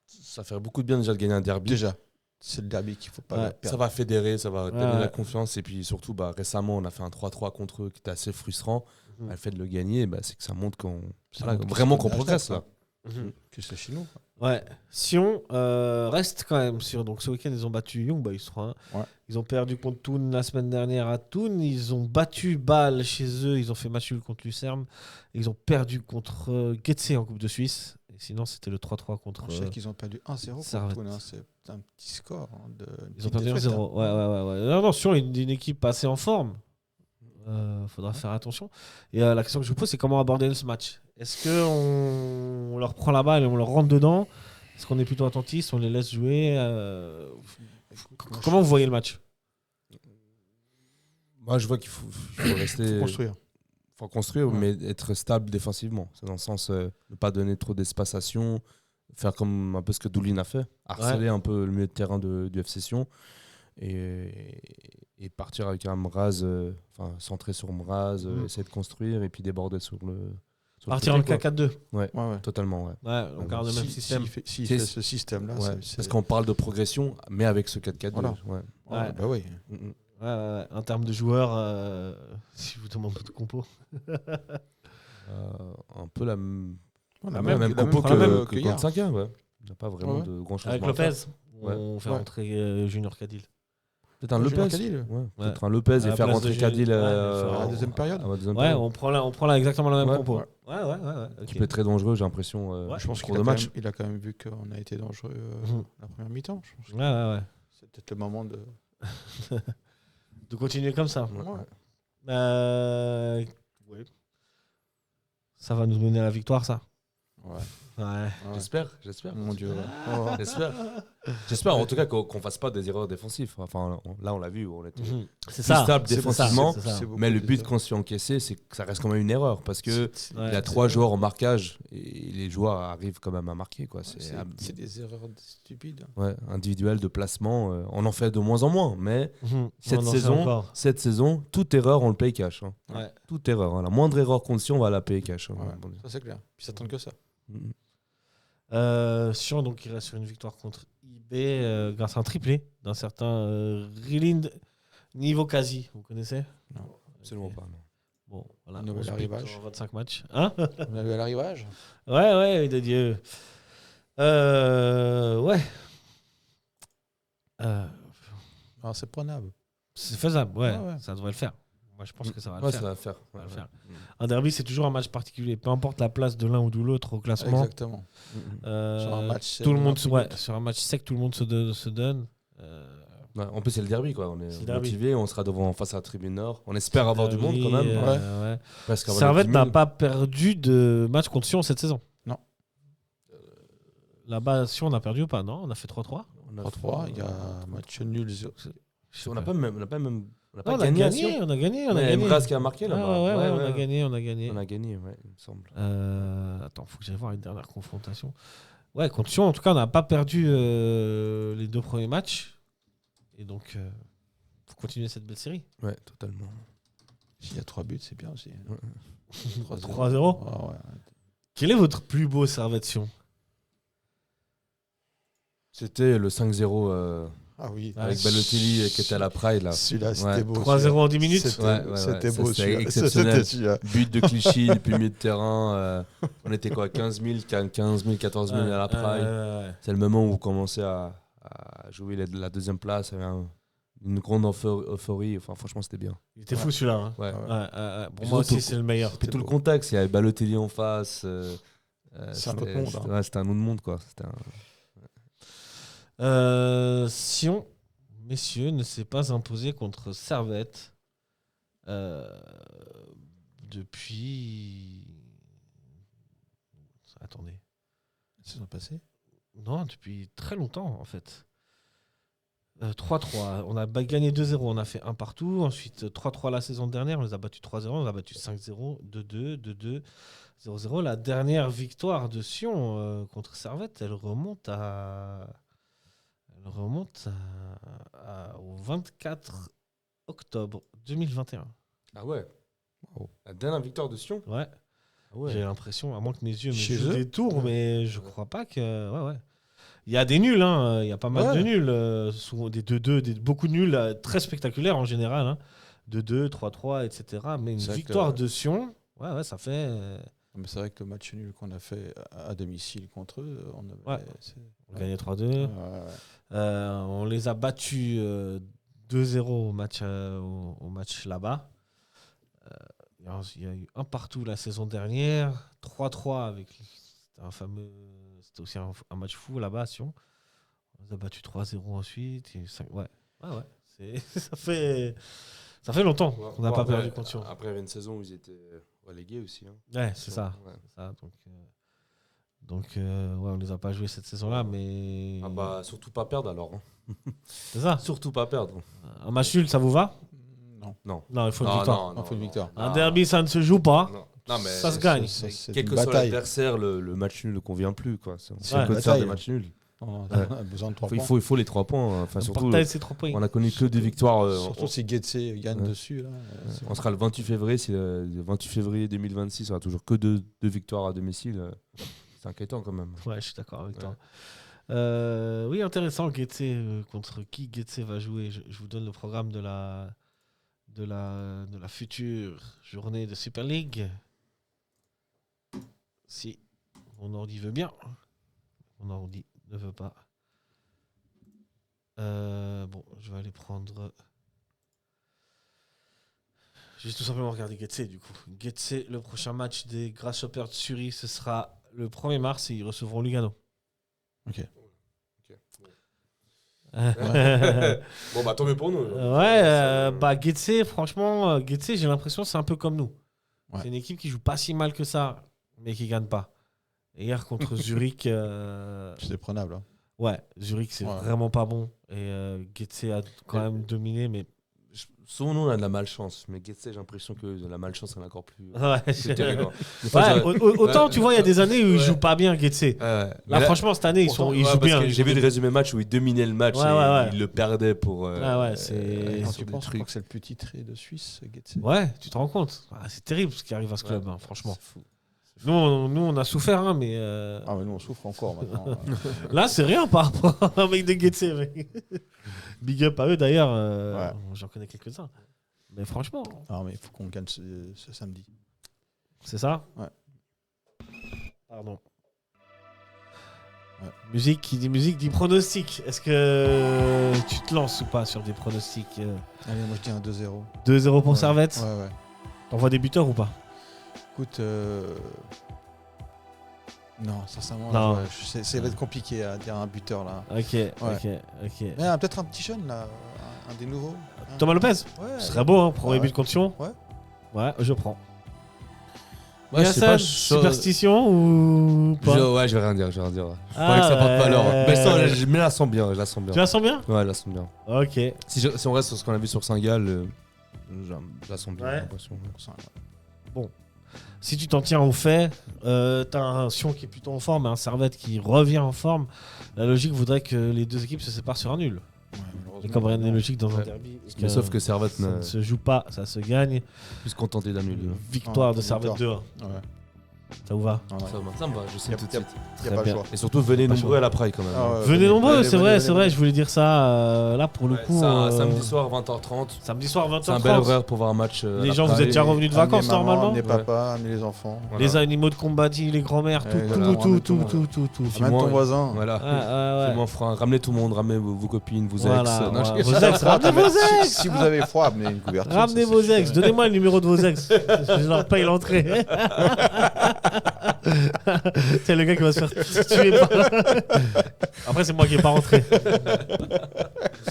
Ça fait beaucoup de bien déjà de gagner un derby. déjà, c'est le derby qu'il ne faut pas Ouais. perdre. Ça va fédérer, ça va donner Ouais. la confiance. Et puis surtout, récemment, on a fait un 3-3 contre eux qui était assez frustrant. Mhm. Le fait de le gagner, c'est que ça montre qu'on Ça voilà, montre vraiment que qu'on c'est progresse là, là. Que c'est chez nous. quoi. Ouais. Sion reste quand même sur. Donc ce week-end, ils ont battu Young Boys 3-1. Ouais. Ils ont perdu contre Thun la semaine dernière à Thun. Ils ont battu Bâle chez eux. Ils ont fait match nul contre Lucerne. Ils ont perdu contre Getse en Coupe de Suisse. Et sinon, c'était le 3-3 contre. Je sais qu'ils ont perdu 1-0 contre Servette. Thun, hein. C'est un petit score. Ils ont perdu 1-0. Ouais. Non, Sion est une équipe assez en forme. Faudra faire attention. Et la question que je vous pose, c'est comment aborder ce match. Est-ce qu'on leur prend la balle et on leur rentre dedans ? Est-ce qu'on est plutôt attentiste, on les laisse jouer Comment vous voyez le match ? Moi, je vois qu'il faut rester. Faut construire. Construire, Ouais. mais être stable défensivement. C'est dans le sens ne pas donner trop d'espace à Sion, faire comme un peu ce que Doulin a fait, harceler un peu le milieu de terrain du FC Sion et partir avec un Mraz, centré sur Mraz, essayer de construire et puis déborder sur le. Partir en 4-4-2. Ouais, totalement. Ouais, on garde le même système. S'il fait ce système-là, parce qu'on parle de progression, mais avec ce 4-4-2. Voilà. Ouais. Bah oui. Ouais. En termes de joueurs, si je vous demande votre compo. Un peu la même compo que contre 5 ouais. Il n'y a pas vraiment de grand chose. Avec Lopez, on fait rentrer Junior Cadil. Peut-être un Lopez. Peut-être un Lopez et faire rentrer Cadil à la deuxième période. On prend là exactement la même compo. Ouais. Qui peut être très dangereux, j'ai l'impression. Je pense qu'il a quand même vu qu'on a été dangereux la première mi-temps. Ouais. C'est peut-être le moment de continuer comme ça. Ouais. Ça va nous mener à la victoire, ça. Ouais. J'espère. Mon Dieu. J'espère en tout cas qu'on fasse pas des erreurs défensives. Enfin, là, on l'a vu, on était c'est ça. stable défensivement. C'est ça. Mais le but qu'on s'est encaissé, c'est que ça reste quand même une erreur parce que il y a 3 joueurs en marquage et les joueurs arrivent quand même à marquer. Quoi. C'est des erreurs stupides. Ouais, individuelles de placement. On en fait de moins en moins, mais cette saison, toute erreur, on le paye cash. Hein. Ouais. Toute erreur. Hein. La moindre erreur consciente, on va la payer cash. Hein. Ouais. Ça, c'est clair. Puis ça tente que ça. Sion, donc, il reste sur une victoire contre IB grâce à un triplé d'un certain Rilind Nivokazi. Vous connaissez ? Non, absolument pas. Non. Bon, voilà. Nouvel arrivage. 25 matchs. Hein ? Nouvel arrivage. Ouais, de Dieu. Ouais. Alors, c'est prenable. C'est faisable, ouais. Ça devrait le faire. Moi, je pense que ça va le faire. Ça va faire. Ça va le faire. Un derby, c'est toujours un match particulier. Peu importe la place de l'un ou de l'autre au classement. Exactement. Sur un match tout le monde sur un match sec, tout le monde se donne. En plus, c'est le derby, quoi. On est motivé, on sera devant face à la tribune Nord. On espère avoir du monde quand même. Servette n'a pas perdu de match contre Sion cette saison. Non. Là-bas, Sion, on a perdu ou pas ? Non, on a fait 3-3. 3-3, il y a un match nul. On n'a pas même. On a gagné. Mraz qui a marqué là-bas. On a gagné. On a gagné, il me semble. Attends, faut que j'aille voir une dernière confrontation. Ouais, contre Sion, en tout cas, on n'a pas perdu les 2 premiers matchs. Et donc, faut continuer cette belle série. Ouais, totalement. S'il y a 3 buts, c'est bien aussi. 3-0. Quel est votre plus beau Servette Sion ? C'était le 5-0. Ah oui. Avec Balotelli qui était à la Pride là. Celui-là, c'était beau. 3-0 en 10 minutes. C'était beau. C'était exceptionnel. But de Clichy depuis le milieu de terrain. On était quoi, 15 000, 14 000 à la Pride. C'est le moment où on commençait à jouer la deuxième place. Il y avait une grande euphorie. Enfin, franchement, c'était bien. Il était fou celui-là. Hein. Ouais. Pour moi aussi, c'est le meilleur. C'était tout le contexte. Il y avait Balotelli en face. C'est un autre monde. C'était un autre monde, quoi. Sion, messieurs, ne s'est pas imposé contre Servette depuis. Attendez. La saison passée ? Non, depuis très longtemps, en fait. 3-3. On a gagné 2-0, on a fait 1 partout. Ensuite, 3-3 la saison dernière, on les a battus 3-0, on les a battus 5-0, 2-2, 2-2, 0-0. La dernière victoire de Sion contre Servette, elle remonte au 24 octobre 2021. Ah ouais. Wow. La dernière victoire de Sion. Ouais. Ah ouais. J'ai l'impression, à moins que mes yeux me Chez jouent eux des tours, mais je crois pas que... Ouais. Il y a des nuls, hein. Il y a pas mal de nuls. Souvent des 2-2, beaucoup de nuls très spectaculaires en général. Hein. 2-2, 3-3, etc. Mais une victoire de Sion, ça fait... Mais c'est vrai que le match nul qu'on a fait à domicile contre eux, on a gagné 3-2. On les a battus 2-0 au match là-bas. Il y a eu 1 partout la saison dernière, 3-3 avec... C'était aussi un match fou là-bas à Sion. On les a battus 3-0 ensuite. Et 5... ça fait longtemps qu'on n'a pas perdu contre Sion. Après, il y avait une saison où ils étaient relégués aussi. Hein. Ouais, c'est ça. Donc, on les a pas joués cette saison-là, mais... Ah bah, surtout pas perdre alors. Hein. C'est ça. Surtout pas perdre. Un match nul, ça vous va ? Non, il faut une victoire. Il faut une victoire. Un derby, ça ne se joue pas. Non, mais ça se gagne. Quel que soit l'adversaire, le match nul ne convient plus. Quoi. C'est un code des matchs nuls. On a besoin de 3 points. Il faut les 3 points. Enfin, surtout, ces 3 points. on a connu que des victoires. Surtout si Getse gagne dessus. Là, on sera le 28 février. Le 28 février 2026, on aura toujours que 2 victoires à domicile. C'est inquiétant quand même. Ouais, je suis d'accord avec toi. Oui, intéressant. Getse, contre qui Getse va jouer. Je vous donne le programme de la future journée de Super League. Si mon ordi veut bien. Mon ordi ne veut pas. Je vais aller prendre... Je vais tout simplement regarder Getse du coup. Getse, le prochain match des Grasshoppers de Zurich, ce sera le 1er mars et ils recevront Lugano. Ok. Bon, bah tant mieux pour nous. Getse, franchement, Getse, j'ai l'impression que c'est un peu comme nous. Ouais. C'est une équipe qui joue pas si mal que ça, mais qui gagne pas. Et hier contre Zurich... C'était prenable. Hein. Ouais, Zurich, c'est vraiment pas bon. Et Getse a quand même dominé, mais... Souvent, nous, on a de la malchance. Mais Getse, j'ai l'impression que la malchance, elle est encore plus... c'est terrible. Autant, tu vois, il y a des années où ils jouent pas bien, Getse. Là, franchement, cette année, ils jouent bien. J'ai vu le résumé match où ils dominaient le match et ils le perdaient pour... Quand tu penses, je crois que c'est le plus titré de Suisse, Getse. Ouais, tu te rends compte. C'est terrible ce qui arrive à ce club, hein, franchement. C'est fou. Nous, on a souffert, hein, mais... Ah, mais nous, on souffre encore maintenant. Là, c'est rien par rapport à un mec de Getse. Big up à eux, d'ailleurs. J'en connais quelques-uns. Mais franchement... Ah, mais il faut qu'on gagne ce samedi. C'est ça ? Ouais. Pardon. Ouais. Musique qui dit musique dit pronostic. Est-ce que tu te lances ou pas sur des pronostics Allez, moi, je dis un 2-0. 2-0 pour Servette ? Ouais. T'envoies des buteurs ou pas ? Écoute, non, sincèrement, non. Ça va être compliqué à dire un buteur là. Ok. Mais peut-être un petit jeune là, un des nouveaux. Thomas Lopez ? Ouais. Ce serait beau, hein, premier but contre Sion. Ouais, je prends. Ouais, ça, superstition ou pas ? Je vais rien dire. Je croyais que ça porte valeur. Mais je la sens bien. Tu la sens bien ? Ouais, je la sens bien. Ok. Si on reste sur ce qu'on a vu sur Saint-Gall, je la sens bien. Ouais. Bon. Si tu t'en tiens au fait, t'as un Sion qui est plutôt en forme et un Servette qui revient en forme. La logique voudrait que les deux équipes se séparent sur un nul. Et comme rien n'est logique dans un derby. Mais sauf que Servette ça ne se joue pas, ça se gagne. Plus contenté d'un nul. Victoire de Servette 2-1. Ouais. Ça vous va? Ouais. Ça me va, je signe tout de suite. Il n'y a pas le choix. Et surtout, venez Pas nombreux chaud. à la Praille quand même. Venez nombreux, c'est vrai, venez. je voulais dire ça là pour le coup. C'est un samedi soir 20h30. Samedi soir 20h30. C'est un bel horaire pour voir un match. Les gens, vous êtes déjà revenus de vacances Amenez maman, normalement? amenez papa, amenez les enfants. Les animaux de combat, les grands-mères, tout. Amène ton voisin. Voilà. Ouais. Ramenez tout le monde, ramenez vos copines, vos ex. Voilà, Non, voilà. Vos ex, ramenez vos ex. Si vous avez froid, amenez une couverture. Ramenez vos ex, donnez-moi le numéro de vos ex. Je leur paye l'entrée. C'est le gars qui va se faire tuer par... Après, c'est moi qui n'ai pas rentré.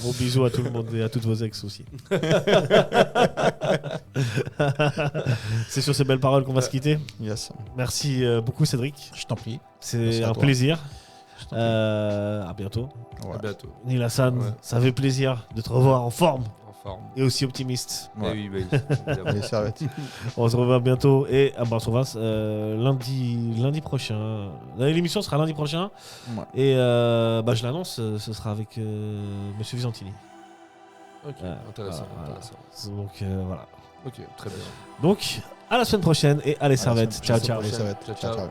Bon bisous à tout le monde et à toutes vos ex aussi. C'est sur ces belles paroles qu'on va se quitter. Yes. Merci beaucoup Cédric. Je t'en prie. C'est Merci à un toi. plaisir. À bientôt. Ouais. À bientôt. Neil Hassan, Ouais. ça fait plaisir de te revoir en forme En forme. et aussi optimiste. Ouais. Eh oui, évidemment. Les servettes. On se revoit bientôt et on se revoit lundi prochain. L'émission sera lundi prochain Ouais. et je l'annonce, ce sera avec Monsieur Visantini. Ok, intéressant. Voilà. intéressant. Donc voilà. Ok, très bien. Donc à la semaine prochaine et allez À la servettes. semaine Ciao ciao. Les servettes. Ciao, Ciao, ciao. ciao.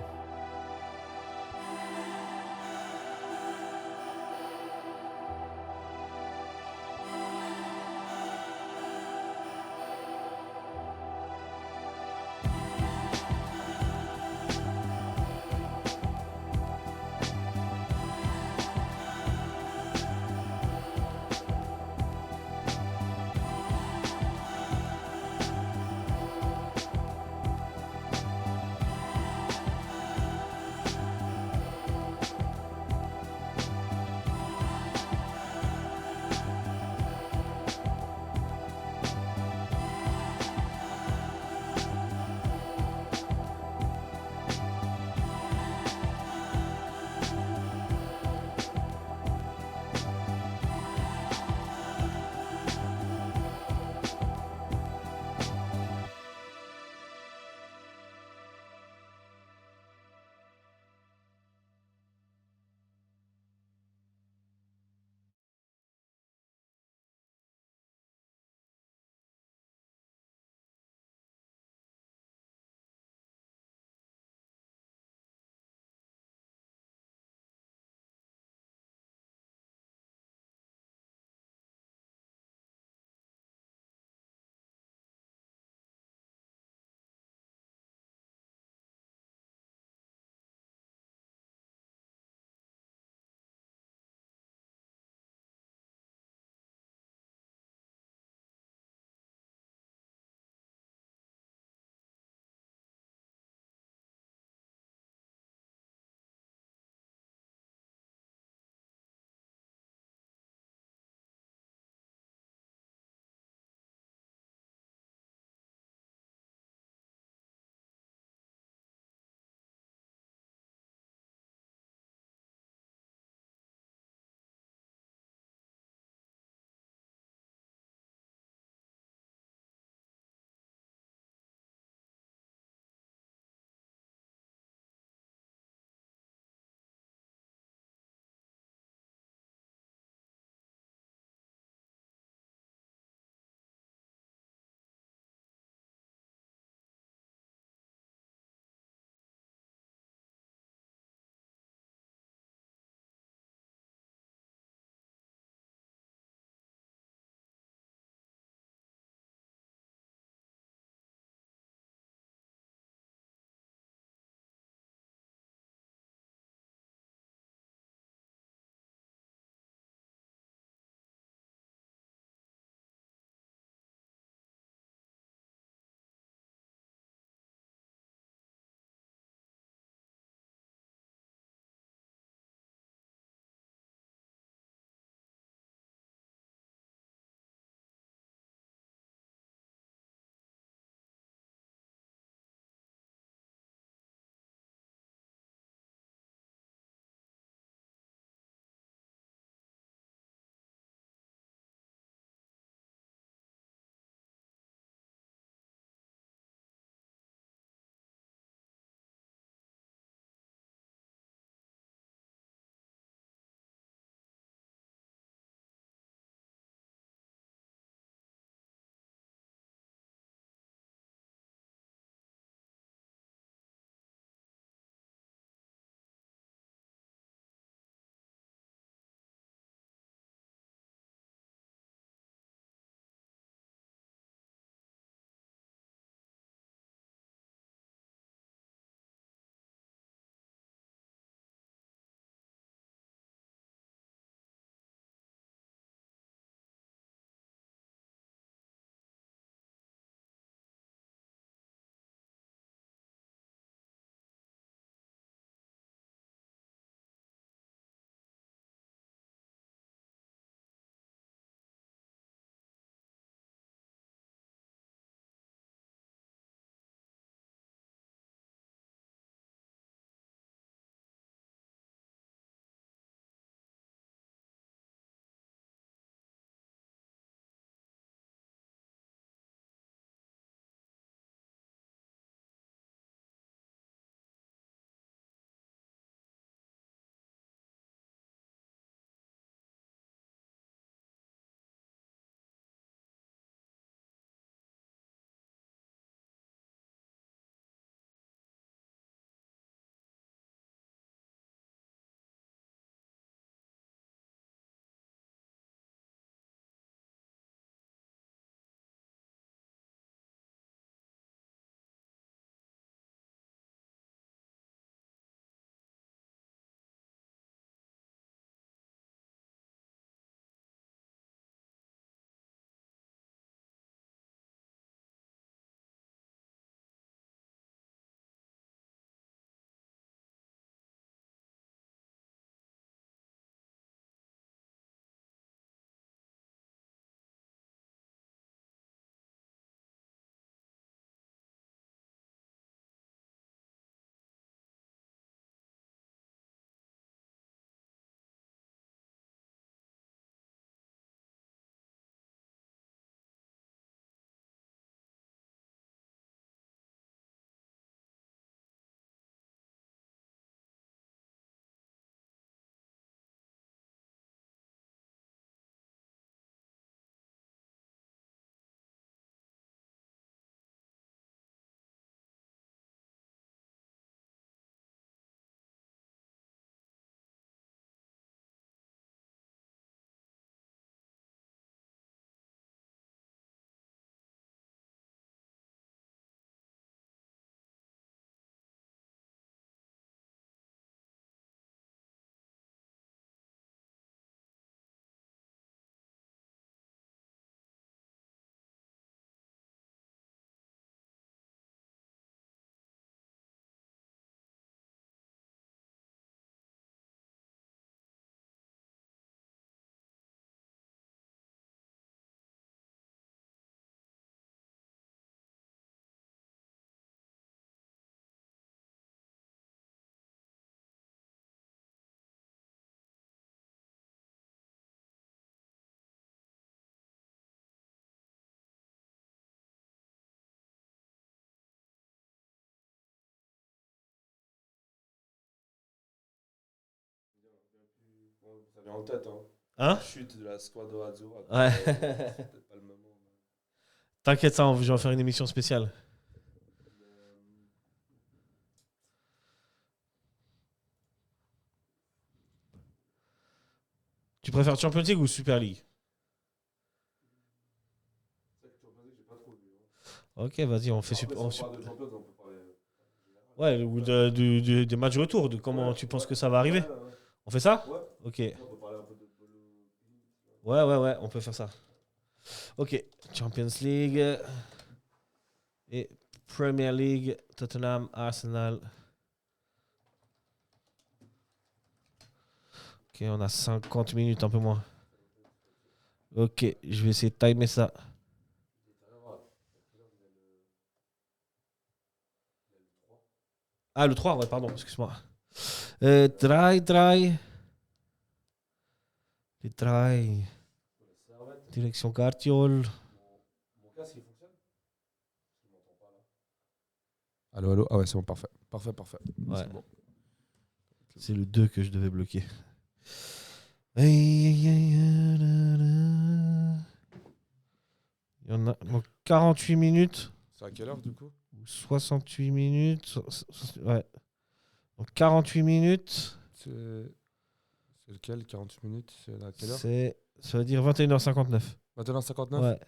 Ça vient en tête. Hein? Chute de la Squadra Azzurra. Ouais. C'est peut-être pas le moment. T'inquiète, ça, je vais en faire une émission spéciale. Tu préfères Champions League ou Super League? Ok, vas-y, on fait Super. Ouais, ou des matchs retour, de comment tu penses que ça va arriver. On fait ça? Ok. Ouais, on peut faire ça. Ok, Champions League et Premier League, Tottenham, Arsenal. Ok, on a 50 minutes, un peu moins. Ok, je vais essayer de timer ça. Ah, le 3, ouais, pardon, excuse-moi. Dry. Les dry. Direction Cartiol. Allô. Ah ouais, c'est bon, parfait. Parfait. Ouais. C'est bon. C'est le 2 que je devais bloquer. Il y en a donc 48 minutes. C'est à quelle heure du coup? 68 minutes. Ouais. Donc 48 minutes. C'est lequel? 48 minutes? C'est à quelle heure? Ça veut dire 21h59. 21h59? Ouais.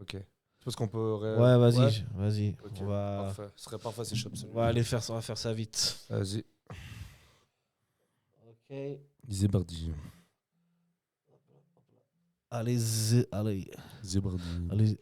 Ok. Je pense qu'on peut... Ouais, vas-y. Ok, On va... parfait. Ce serait parfait, c'est chaud. On va faire ça vite. Vas-y. Ok. Zébardi. Allez. Zébardi. Allez.